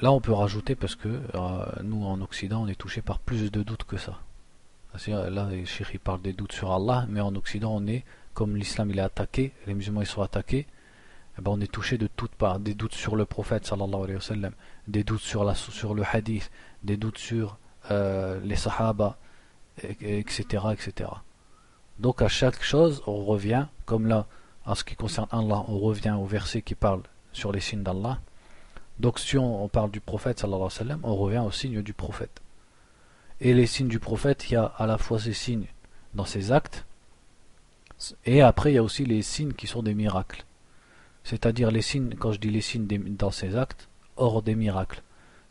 Là on peut rajouter parce que nous en Occident on est touché par plus de doutes que ça. Là les cheikh il parle des doutes sur Allah, mais en Occident on est, comme l'islam il est attaqué, les musulmans ils sont attaqués, eh ben, on est touché de toutes parts, des doutes sur le prophète sallallahu alayhi wa sallam, des doutes sur le hadith, des doutes sur les sahaba, etc., etc. Donc à chaque chose on revient, comme là en ce qui concerne Allah on revient au verset qui parle sur les signes d'Allah. Donc si on parle du prophète sallallahu alayhi wa sallam, on revient aux signes du prophète. Et les signes du prophète, il y a à la fois ces signes dans ses actes, et après il y a aussi les signes qui sont des miracles. C'est-à-dire les signes, quand je dis les signes dans ses actes, hors des miracles.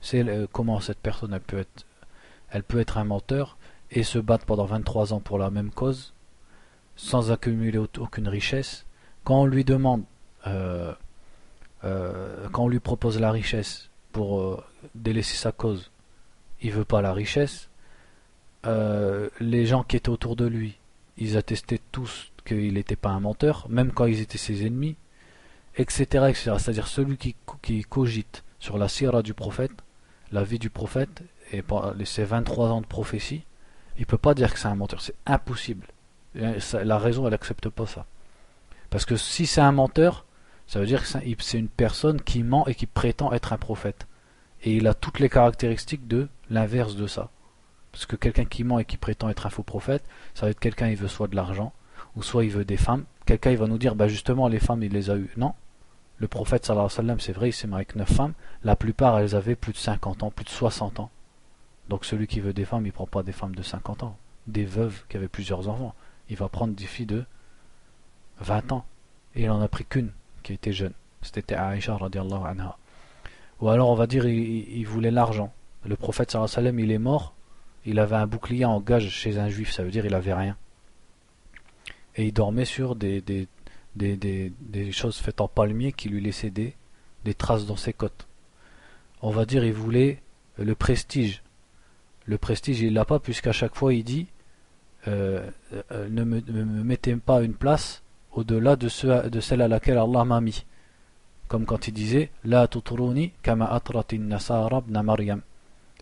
C'est comment cette personne elle peut être un menteur et se battre pendant 23 ans pour la même cause, sans accumuler aucune richesse. Quand on lui demande, quand on lui propose la richesse pour délaisser sa cause, il veut pas la richesse. Les gens qui étaient autour de lui, ils attestaient tous qu'il n'était pas un menteur, même quand ils étaient ses ennemis, etc., etc. C'est-à-dire celui qui cogite sur la sira du prophète, la vie du prophète, et ses 23 ans de prophétie, il ne peut pas dire que c'est un menteur, c'est impossible. La raison, elle n'accepte pas ça. Parce que si c'est un menteur, ça veut dire que c'est une personne qui ment et qui prétend être un prophète. Et il a toutes les caractéristiques de l'inverse de ça. Parce que quelqu'un qui ment et qui prétend être un faux prophète, ça va être quelqu'un il veut soit de l'argent, ou soit il veut des femmes. Quelqu'un il va nous dire, bah justement les femmes il les a eues. Non. Le prophète sallallahu alayhi wa sallam, c'est vrai, il s'est marié avec 9 femmes. La plupart elles avaient plus de 50 ans, plus de 60 ans. Donc celui qui veut des femmes, il ne prend pas des femmes de 50 ans. Des veuves qui avaient plusieurs enfants. Il va prendre des filles de 20 ans. Et il en a pris qu'une qui était jeune. C'était Aïcha radiallahu anha. Ou alors on va dire il voulait l'argent. Le prophète sallallahu alayhi wa sallam il est mort. Il avait un bouclier en gage chez un juif, ça veut dire il avait rien. Et il dormait sur des choses faites en palmier qui lui laissaient des traces dans ses côtes. On va dire il voulait le prestige. Le prestige il l'a pas puisqu'à chaque fois il dit ne me mettez pas une place au-delà de celle à laquelle Allah m'a mis. Comme quand il disait La tutruni kama atratin nasara ibn Maryam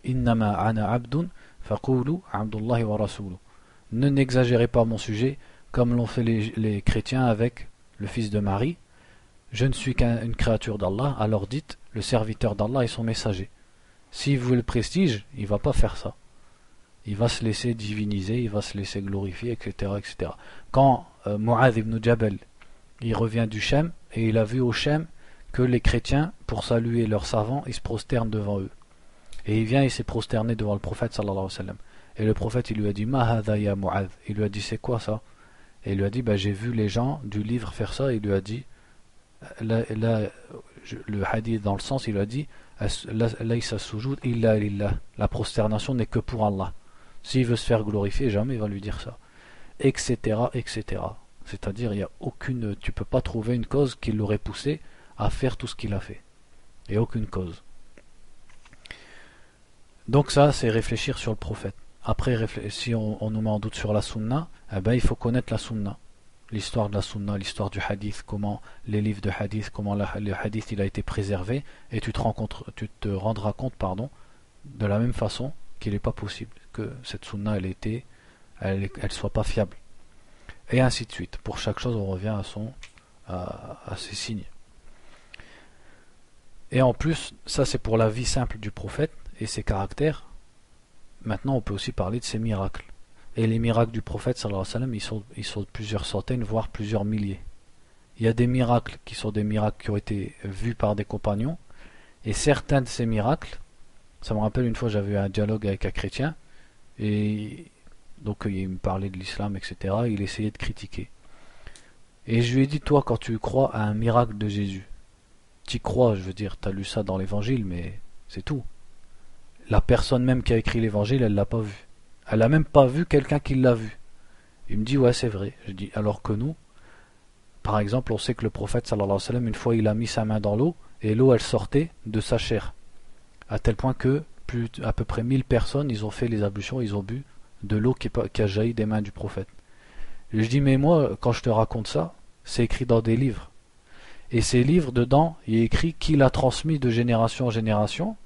innama ana abdun faqulu abdullahi wa rasuluh. Ne n'exagérez pas mon sujet comme l'ont fait les chrétiens avec le fils de Marie. Je ne suis qu'une créature d'Allah, alors dites le serviteur d'Allah et son messager. S'il veut le prestige, il ne va pas faire ça. Il va se laisser diviniser, il va se laisser glorifier, etc. etc. Quand Mu'adh ibn Jabal il revient du Shem et il a vu au Shem que les chrétiens, pour saluer leurs savants, ils se prosternent devant eux. Et il vient, il s'est prosterné devant le prophète sallallahu alayhi wa sallam. Et le prophète il lui a dit Ma hadha ya Mu'adh. Il lui a dit c'est quoi ça? Et il lui a dit j'ai vu les gens du livre faire ça. Il lui a dit le hadith dans le sens, il lui a dit laysa sujud illa lillah. La prosternation n'est que pour Allah. S'il veut se faire glorifier, jamais il va lui dire ça. Etc. etc. C'est-à-dire tu peux pas trouver une cause qui l'aurait poussé à faire tout ce qu'il a fait. Et aucune cause. Donc ça, c'est réfléchir sur le prophète. Après, si on nous met en doute sur la sunna, il faut connaître la sunna. L'histoire de la sunna, l'histoire du hadith, comment les livres de hadith, comment le hadith il a été préservé, et tu te rendras compte, de la même façon qu'il n'est pas possible que cette sunna elle soit pas fiable. Et ainsi de suite. Pour chaque chose, on revient à ses signes. Et en plus, ça c'est pour la vie simple du prophète et ses caractères. Maintenant, on peut aussi parler de ses miracles. Et les miracles du prophète, sallallahu alayhi wa sallam, ils sont de plusieurs centaines, voire plusieurs milliers. Il y a des miracles qui sont des miracles qui ont été vus par des compagnons. Et certains de ces miracles, ça me rappelle une fois, j'avais eu un dialogue avec un chrétien, et Donc il me parlait de l'islam, etc. Il essayait de critiquer. Et je lui ai dit, toi, quand tu crois à un miracle de Jésus, tu crois, je veux dire, tu as lu ça dans l'évangile, mais c'est tout. La personne même qui a écrit l'évangile, elle l'a pas vu. Elle a même pas vu quelqu'un qui l'a vu. Il me dit, ouais, c'est vrai. Je dis, alors que nous, par exemple, on sait que le prophète, sallallahu alayhi wa sallam, une fois, il a mis sa main dans l'eau, et l'eau, elle sortait de sa chair. À tel point que, à peu près 1000 personnes, ils ont fait les ablutions, ils ont bu de l'eau qui a jailli des mains du prophète. Je dis, mais moi, quand je te raconte ça, c'est écrit dans des livres. Et ces livres, dedans, il est écrit qui l'a transmis de génération en génération.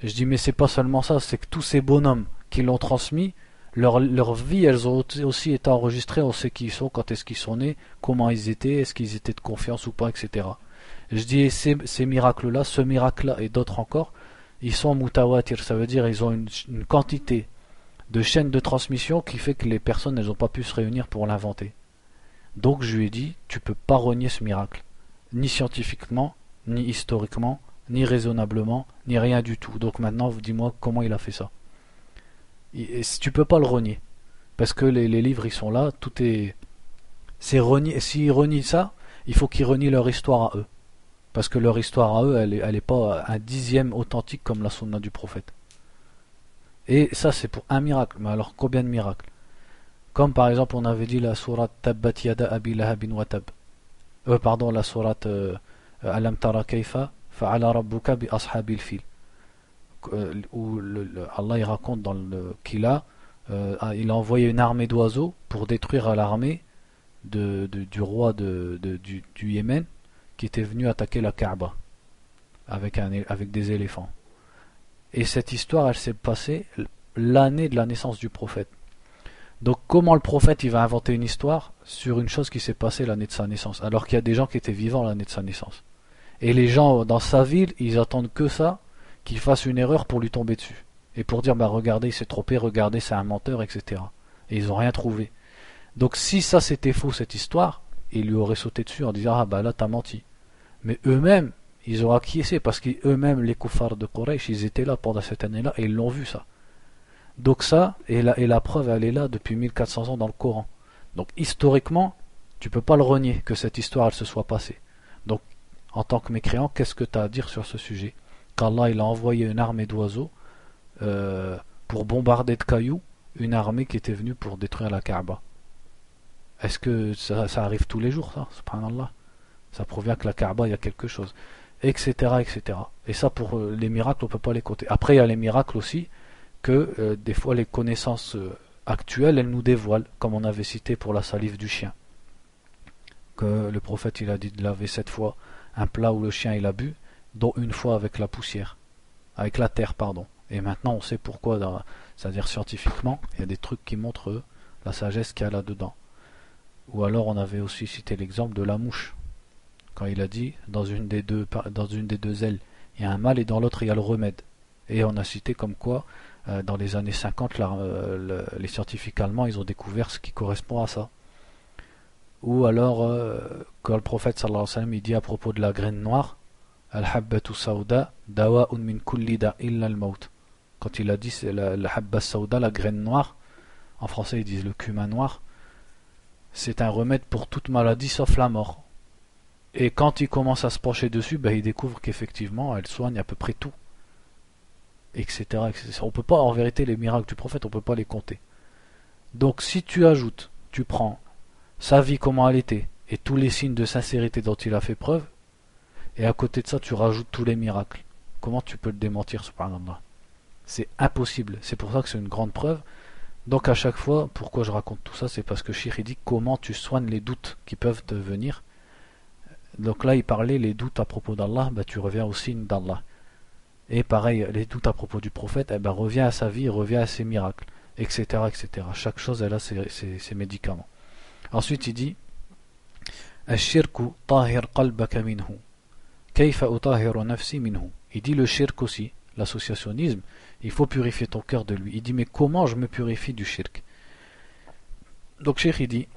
Et je dis, mais c'est pas seulement ça, c'est que tous ces bonhommes qui l'ont transmis, leur vie, elles ont aussi été enregistrées, on sait qui ils sont, quand est-ce qu'ils sont nés, comment ils étaient, est-ce qu'ils étaient de confiance ou pas, etc. Et je dis, et ces miracles-là, ce miracle-là et d'autres encore, ils sont mutawatir, ça veut dire ils ont une quantité de chaînes de transmission qui fait que les personnes, elles n'ont pas pu se réunir pour l'inventer. Donc je lui ai dit, tu peux pas renier ce miracle, ni scientifiquement, ni historiquement, ni raisonnablement, ni rien du tout. Donc maintenant, dis-moi comment il a fait ça. Et tu peux pas le renier, parce que les livres ils sont là, c'est renié. S'ils renient ça, il faut qu'ils renient leur histoire à eux, parce que leur histoire à eux, elle est pas un dixième authentique comme la sunna du prophète. Et ça c'est pour un miracle, mais alors combien de miracles? Comme par exemple on avait dit la sourate Tabbat Yada Abi Lahabin wa Tab. Pardon, la sourate Alam Tara Kaifa Fa'ala Rabbuka bi Ashabil Fil. Où Allah il raconte il a envoyé une armée d'oiseaux pour détruire l'armée du roi du Yémen qui était venu attaquer la Kaaba avec des éléphants. Et cette histoire, elle s'est passée l'année de la naissance du prophète. Donc comment le prophète il va inventer une histoire sur une chose qui s'est passée l'année de sa naissance, alors qu'il y a des gens qui étaient vivants l'année de sa naissance. Et les gens dans sa ville, ils attendent que ça, qu'il fasse une erreur pour lui tomber dessus. Et pour dire, bah regardez, il s'est trompé, regardez, c'est un menteur, etc. Et ils n'ont rien trouvé. Donc si ça c'était faux, cette histoire, ils lui auraient sauté dessus en disant, ah bah là t'as menti. Mais eux-mêmes, ils ont acquiescé, parce qu'eux-mêmes, les koufars de Quraysh, ils étaient là pendant cette année-là, et ils l'ont vu ça. Donc ça, et la preuve, elle est là depuis 1400 ans dans le Coran. Donc historiquement, tu peux pas le renier que cette histoire, elle se soit passée. Donc, en tant que mécréant, qu'est-ce que tu as à dire sur ce sujet? Qu'Allah, il a envoyé une armée d'oiseaux pour bombarder de cailloux une armée qui était venue pour détruire la Kaaba. Est-ce que ça arrive tous les jours, ça? Subhanallah. Ça provient que la Kaaba, il y a quelque chose. Etc., etc. Et ça, pour les miracles, on peut pas les compter. Après, il y a les miracles aussi, que des fois les connaissances actuelles, elles nous dévoilent, comme on avait cité pour la salive du chien. Que le prophète, il a dit de laver 7 fois un plat où le chien il a bu, dont une fois avec la poussière. Avec la terre, pardon. Et maintenant, on sait pourquoi, c'est-à-dire scientifiquement, il y a des trucs qui montrent la sagesse qu'il y a là-dedans. Ou alors, on avait aussi cité l'exemple de la mouche. Quand il a dit, dans une des deux ailes, il y a un mal et dans l'autre, il y a le remède. Et on a cité comme quoi, dans les années 50, les scientifiques allemands, ils ont découvert ce qui correspond à ça. Ou alors, quand le prophète sallallahu alayhi wa sallam, il dit à propos de la graine noire, Al-habbatu sawda dawa'un min kulli da illa al-maut. Quand il a dit c'est la habba sawda, la graine noire, en français ils disent le cumin noir, c'est un remède pour toute maladie sauf la mort. Et quand il commence à se pencher dessus, il découvre qu'effectivement elle soigne à peu près tout. Etc., etc. On peut pas, en vérité, les miracles du prophète, on peut pas les compter. Donc si tu ajoutes, tu prends sa vie comment elle était, et tous les signes de sincérité dont il a fait preuve, et à côté de ça tu rajoutes tous les miracles, comment tu peux le démentir, subhanallah? C'est impossible, c'est pour ça que c'est une grande preuve. Donc à chaque fois, pourquoi je raconte tout ça, c'est parce que Cheikh dit comment tu soignes les doutes qui peuvent te venir. Donc là il parlait les doutes à propos d'Allah, tu reviens au signe d'Allah. Et pareil, les doutes à propos du prophète, reviens à sa vie, reviens à ses miracles, etc., etc. Chaque chose, elle a ses médicaments. Ensuite, il dit Ash-shirku tahir qalbaka minhu. Kayfa utahiru nafsi minhu. Il dit le shirk aussi, l'associationnisme, il faut purifier ton cœur de lui. Il dit mais comment je me purifie du shirk? Donc, Cheikh, il dit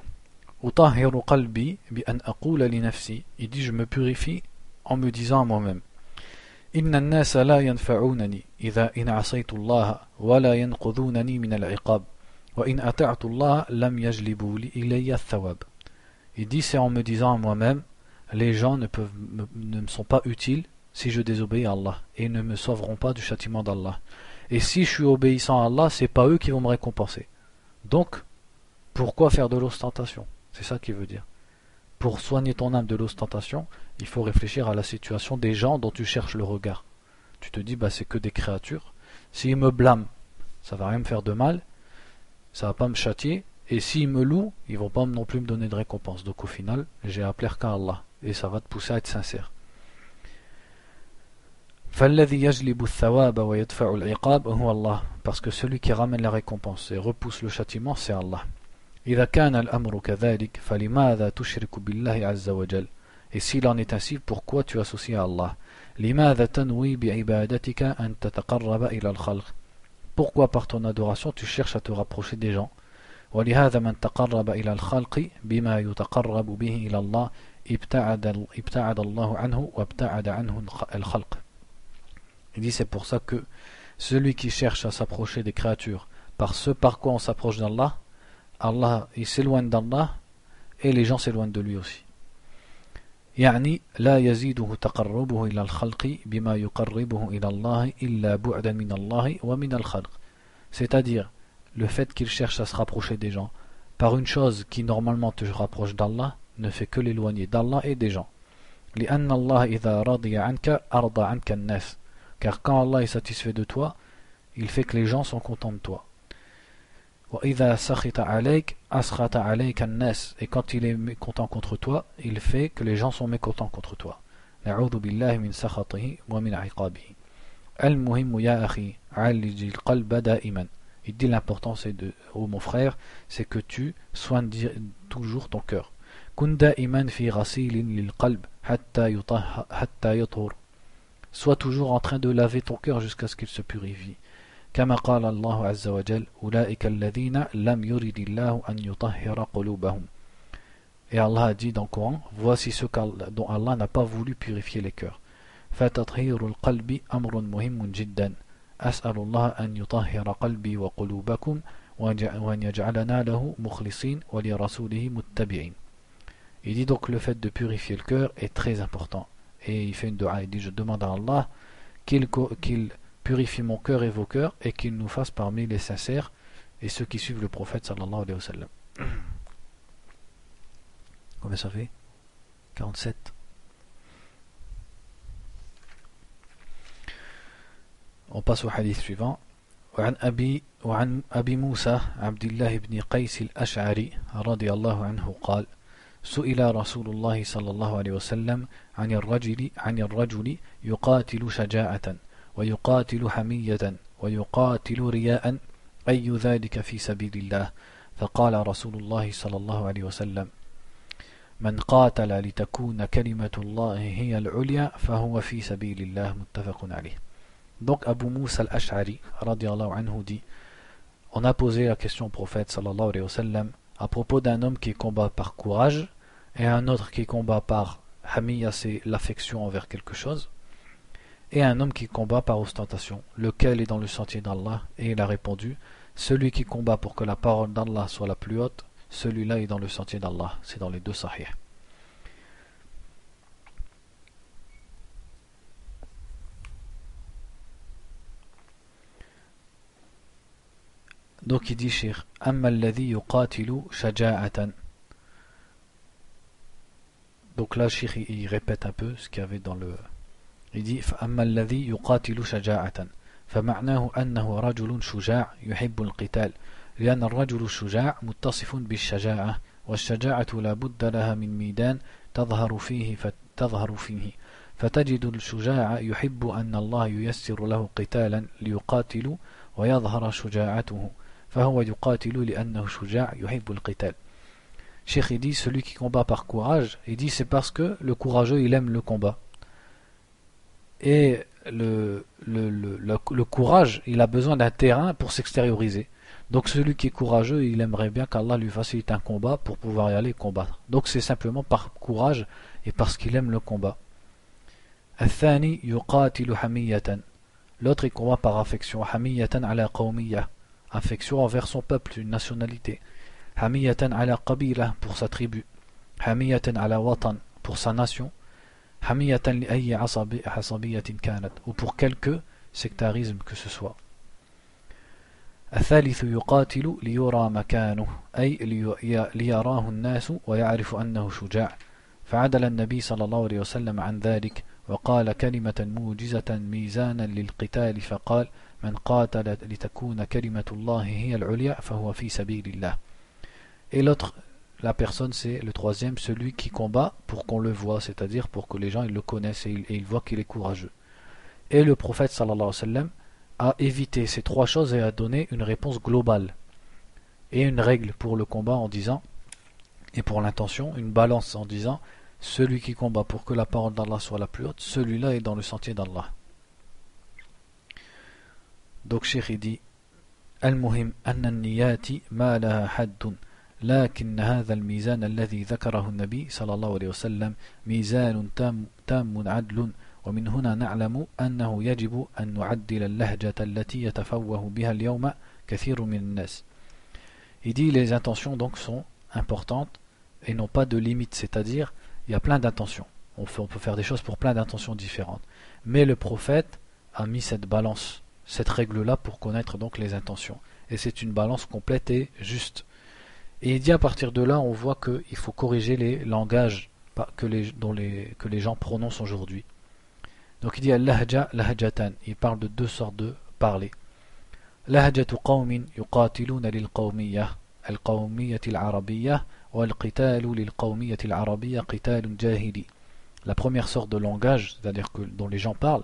Utahiru qalbi bi an aqula li nafsi. Il dit je me purifie en me disant à moi-même إن الناس لا ينفعونني إذا إن عصيت الله ولا ينقذونني من العقاب وَإِنْ أَطَعْتُ اللَّهَ لَمْ يَجْلِبُوا إِلَيَّ الثَّوَابَ. Il dit, c'est en me disant à moi-même, les gens ne me sont pas utiles si je désobéis à Allah, et ne me sauveront pas du châtiment d'Allah. Et si je suis obéissant à Allah, c'est pas eux qui vont me récompenser. Donc, pourquoi faire de l'ostentation? C'est ça qu'il veut dire. Pour soigner ton âme de l'ostentation, il faut réfléchir à la situation des gens dont tu cherches le regard. Tu te dis, bah c'est que des créatures. S'ils me blâment, ça va rien me faire de mal, ça va pas me châtier, et s'ils me louent, ils vont pas non plus me donner de récompense. Donc au final, j'ai à plaire qu'à Allah, et ça va te pousser à être sincère. فَالَّذِي يَجْلِبُ الثَّوَابَ وَيَدْفَعُ الْعِقَابَ هُوَ اللَّهُ. Parce que celui qui ramène la récompense et repousse le châtiment, c'est Allah. إِذَا كَانَ الْأَمْرُ كَذَلِكَ فَلِمَاذَا تُشْرِكُ بِاللَّهِ عَزَّ وَجَلَّ. Et s'il en est ainsi, pourquoi tu associes à Allah? لِمَاذَا تَنْوِي بِعِبَادَتِكَ أَن تَتَقَرَّبَ إِلَى الْخَلْقِ. Pourquoi par ton adoration tu cherches à te rapprocher des gens? وَلِهَذَا مَنْ تَقَرَّبَ إِلَى الْخَلْقِ بِمَا يُتَقَرَّبُ بِهِ إِلَى اللَّهِ ابتعد الله عنه وابتعد عنه الخلق. Il dit, c'est pour ça que celui qui cherche à s'approcher des créatures par ce par quoi on s'approche d'Allah, Allah il s'éloigne d'Allah et les gens s'éloignent de lui aussi. يعني لا يزيده تقربه إلى الخلق بما يقربه إلى الله إلا بعدا من الله ومن الخلق. C'est-à-dire, le fait qu'il cherche à se rapprocher des gens par une chose qui normalement te rapproche d'Allah ne fait que l'éloigner d'Allah et des gens. لأن الله إذا رضي عنك أرضى عنك الناس. Car quand Allah est satisfait de toi, il fait que les gens sont contents de toi. وَإِذَا سَخِطَ عَلَيْكَ أَسْخَطَ عَلَيْكَ النَّاسِ. Et quand il est mécontent contre toi, il fait que les gens sont mécontents contre toi. نعوذ بالله من سخطه ومن عقابه. المهم يا أخي عالج القلب دائما. Il dit l'important c'est mon frère, c'est que tu soignes toujours ton cœur. كن دائما في غسيل للقلب حتى يطهر. Sois toujours en train de laver ton cœur jusqu'à ce qu'il se purifie. كما قال الله عز وجل أولئك الذين لم يرد الله أن يطهر قلوبهم. Et Allah a dit dans le Coran, voici ceux dont Allah n'a pas voulu purifier les cœurs. فتطهير القلب أمر مهم جدا. أسأل الله أن يطهر قلبي وقلوبكم وأن يجعلنا له مخلصين ولرسوله متبعين. Il dit donc le fait de purifier le cœur est très important. Et il fait une dua, il dit je demande à Allah qu'il purifie mon cœur et vos cœurs et qu'il nous fasse parmi les sincères et ceux qui suivent le prophète sallallahu alayhi wa sallam. Combien ça fait? 47. On passe au hadith suivant. وعن أبي موسى عبد الله بن قيس الأشعري رضي الله عنه قال سئل رسول الله صلى الله عليه وسلم عن الرجل يقاتل شجاعة ويقاتل حمية ويقاتل رياء أي ذلك في سبيل الله فقال رسول الله صلى الله عليه وسلم من قاتل لتكون كلمة الله هي العليا فهو في سبيل الله متفق عليه. Donc Abu Moussa al-Ash'ari radiyallahu anhu dit, on a posé la question au prophète sallallahu alayhi wa sallam à propos d'un homme qui combat par courage et un autre qui combat par hamiyya, c'est l'affection envers quelque chose, et un homme qui combat par ostentation, lequel est dans le sentier d'Allah? Et il a répondu, celui qui combat pour que la parole d'Allah soit la plus haute, celui-là est dans le sentier d'Allah. C'est dans les deux sahih. Donc il dit Cheikh, amma alladhi yuqatilu shaja'atan. Donc là Cheikh il répète un peu ce qu'il y avait dans le. Il dit amma alladhi yuqatilu shaja'atan. فمعناه أنه رجل شجاع يحب القتال لأن الرجل الشجاع متصف بالشجاعة والشجاعة لا بد لها من ميدان تظهر فيه فتجد الشجاع يحب أن الله ييسر له قتالا ليقاتل ويظهر شجاعته فهو يقاتل لأنه شجاع يحب القتال. Cheikh il dit celui qui combat par courage, il dit c'est parce que le courageux il aime le combat. Et le courage, il a besoin d'un terrain pour s'extérioriser. Donc celui qui est courageux, il aimerait bien qu'Allah lui facilite un combat pour pouvoir y aller combattre. Donc c'est simplement par courage et parce qu'il aime le combat. الثاني يقاتل حمية. L'autre il combat par affection. حمية على قومية. affection envers son peuple, une nationalité. Hamiyatan ala qabila, pour sa tribu. Hamiyatan ala watan, pour sa nation. Hamiyatan li ayyi asabiyatin kanat, ou pour quelque sectarisme que ce soit. الثالث يقاتل ليرى مكانه أي ليراه الناس ويعرف أنه شجاع فعدل النبي صلى الله عليه وسلم عن ذلك وقال كلمة موجزة ميزانا للقتال فقال من قاتل لتكون كلمة الله هي العليا فهو في سبيل الله. Et l'autre, la personne, c'est le troisième, celui qui combat pour qu'on le voit, c'est-à-dire pour que les gens ils le connaissent et ils voient qu'il est courageux. Et le prophète sallallahu alayhi wa sallam a évité ces trois choses et a donné une réponse globale et une règle pour le combat en disant, et pour l'intention, une balance en disant, celui qui combat pour que la parole d'Allah soit la plus haute, celui-là est dans le sentier d'Allah. Donc Cheikh il dit المهم أن النيات ما لها حد لكن هذا الميزان الذي ذكره النبي صلى الله عليه وسلم ميزان تام عدل ومن هنا نعلم أنه يجب أن نعدل اللهجة التي يتفوه بها اليوم كثير من الناس. Il dit les intentions donc sont importantes et n'ont pas de limite, c'est-à-dire il y a plein d'intentions. On peut faire des choses pour plein d'intentions différentes. Mais le prophète a mis cette balance, cette règle-là pour connaître donc les intentions. Et c'est une balance complète et juste. Et il dit à partir de là, on voit qu'il faut corriger les langages que les gens prononcent aujourd'hui. Donc il dit al-lahja lahjatan, il parle de deux sortes de parler. Lahjatu qawmin yuqatiluna lil-qawmiyyah, al-qawmiyyah al-arabiyyah, wa al-qitalu lil-qawmiyyah al-arabiyyah qitalun jahili. La première sorte de langage, c'est-à-dire dont les gens parlent,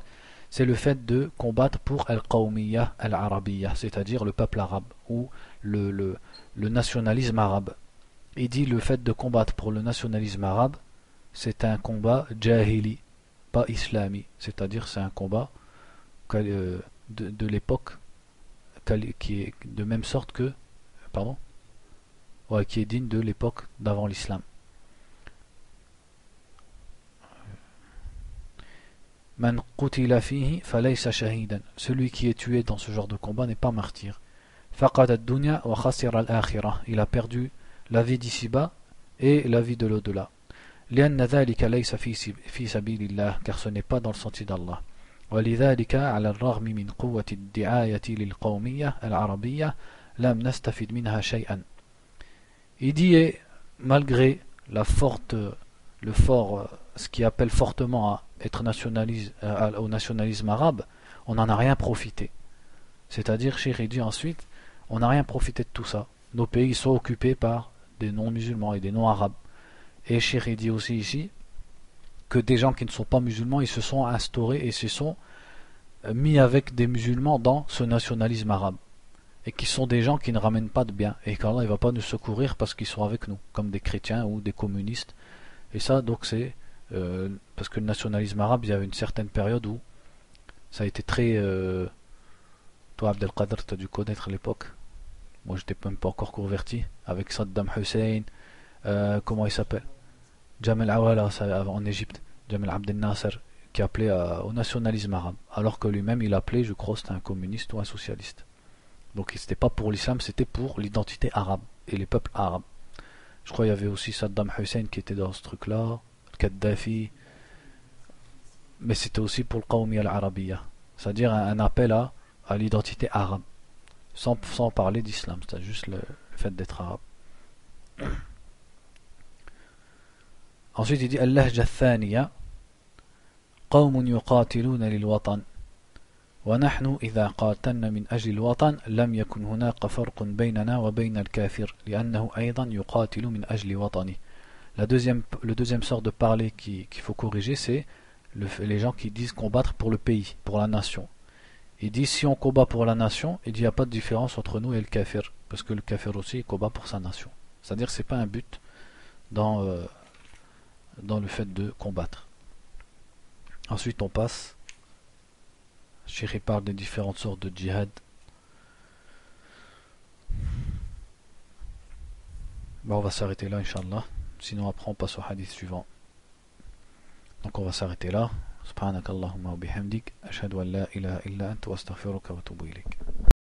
c'est le fait de combattre pour al-qawmiyyah al-arabiyyah, c'est-à-dire le peuple arabe ou le nationalisme arabe. Il dit le fait de combattre pour le nationalisme arabe, c'est un combat jahili, pas islami, c'est-à-dire c'est un combat de l'époque qui est de même sorte que qui est digne de l'époque d'avant l'islam. Man qutila fihi falaysa shahidan, celui qui est tué dans ce genre de combat n'est pas martyr. Faqad ad-dunya wa khasira al-akhirah, il a perdu la vie d'ici-bas et la vie de l'au-delà. لأن ذلك ليس في سبيل الله, car ce n'est pas dans le sentier d'Allah. ولذلك على الرغم من قوة الدعاية للقومية العربية لم نستفد منها شيئا. Il dit malgré ce qui appelle fortement à être au nationalisme arabe, on n'en a rien profité. C'est-à-dire, Cheikh il dit ensuite, on n'a rien profité de tout ça. Nos pays sont occupés par des non-musulmans et des non-arabes. Et Cheikh il dit aussi ici que des gens qui ne sont pas musulmans, ils se sont instaurés et se sont mis avec des musulmans dans ce nationalisme arabe. Et qui sont des gens qui ne ramènent pas de bien. Et qu'Allah ne va pas nous secourir parce qu'ils sont avec nous, comme des chrétiens ou des communistes. Et ça, donc, c'est parce que le nationalisme arabe, il y a une certaine période où ça a été très... toi, Abdelkader, tu as dû connaître l'époque. Moi, j'étais même pas encore converti. Avec Saddam Hussein, comment il s'appelle, Jamal Awala en Égypte, Jamal Abdel Nasser, qui appelait au nationalisme arabe, alors que lui-même il appelait, je crois, c'était un communiste ou un socialiste. Donc c'était pas pour l'islam, c'était pour l'identité arabe et les peuples arabes. Je crois qu'il y avait aussi Saddam Hussein qui était dans ce truc-là, Kadhafi, mais c'était aussi pour le Qawmi al-Arabiya, c'est-à-dire un appel à l'identité arabe, sans parler d'islam, c'est juste le fait d'être arabe. Ensuite il dit al-lahja thaniya qawmun yuqatiluna lil-watan wa nahnu idha qatalna min ajli al-watan lam yakun hunaqa farqun baynana wa bayna al-kafir li'annahu aydan yuqatilu min ajli watani. Le deuxième sort de parler qu'il faut corriger, c'est les gens qui disent combattre pour le pays, pour la nation. Il dit si on combat pour la nation, il dit il n'y a pas de différence entre nous et le kafir, parce que le kafir aussi il combat pour sa nation. C'est-à-dire que c'est pas un but dans le fait de combattre. Ensuite on passe, Cheikh parle des différentes sortes de djihad. On va s'arrêter là Inch'Allah, sinon après on passe au hadith suivant. Donc on va s'arrêter là. Subhanakallahumma wa bihamdik, ashhadu an la ilaha illa anta wa astaghfiruka wa atubu ilayk.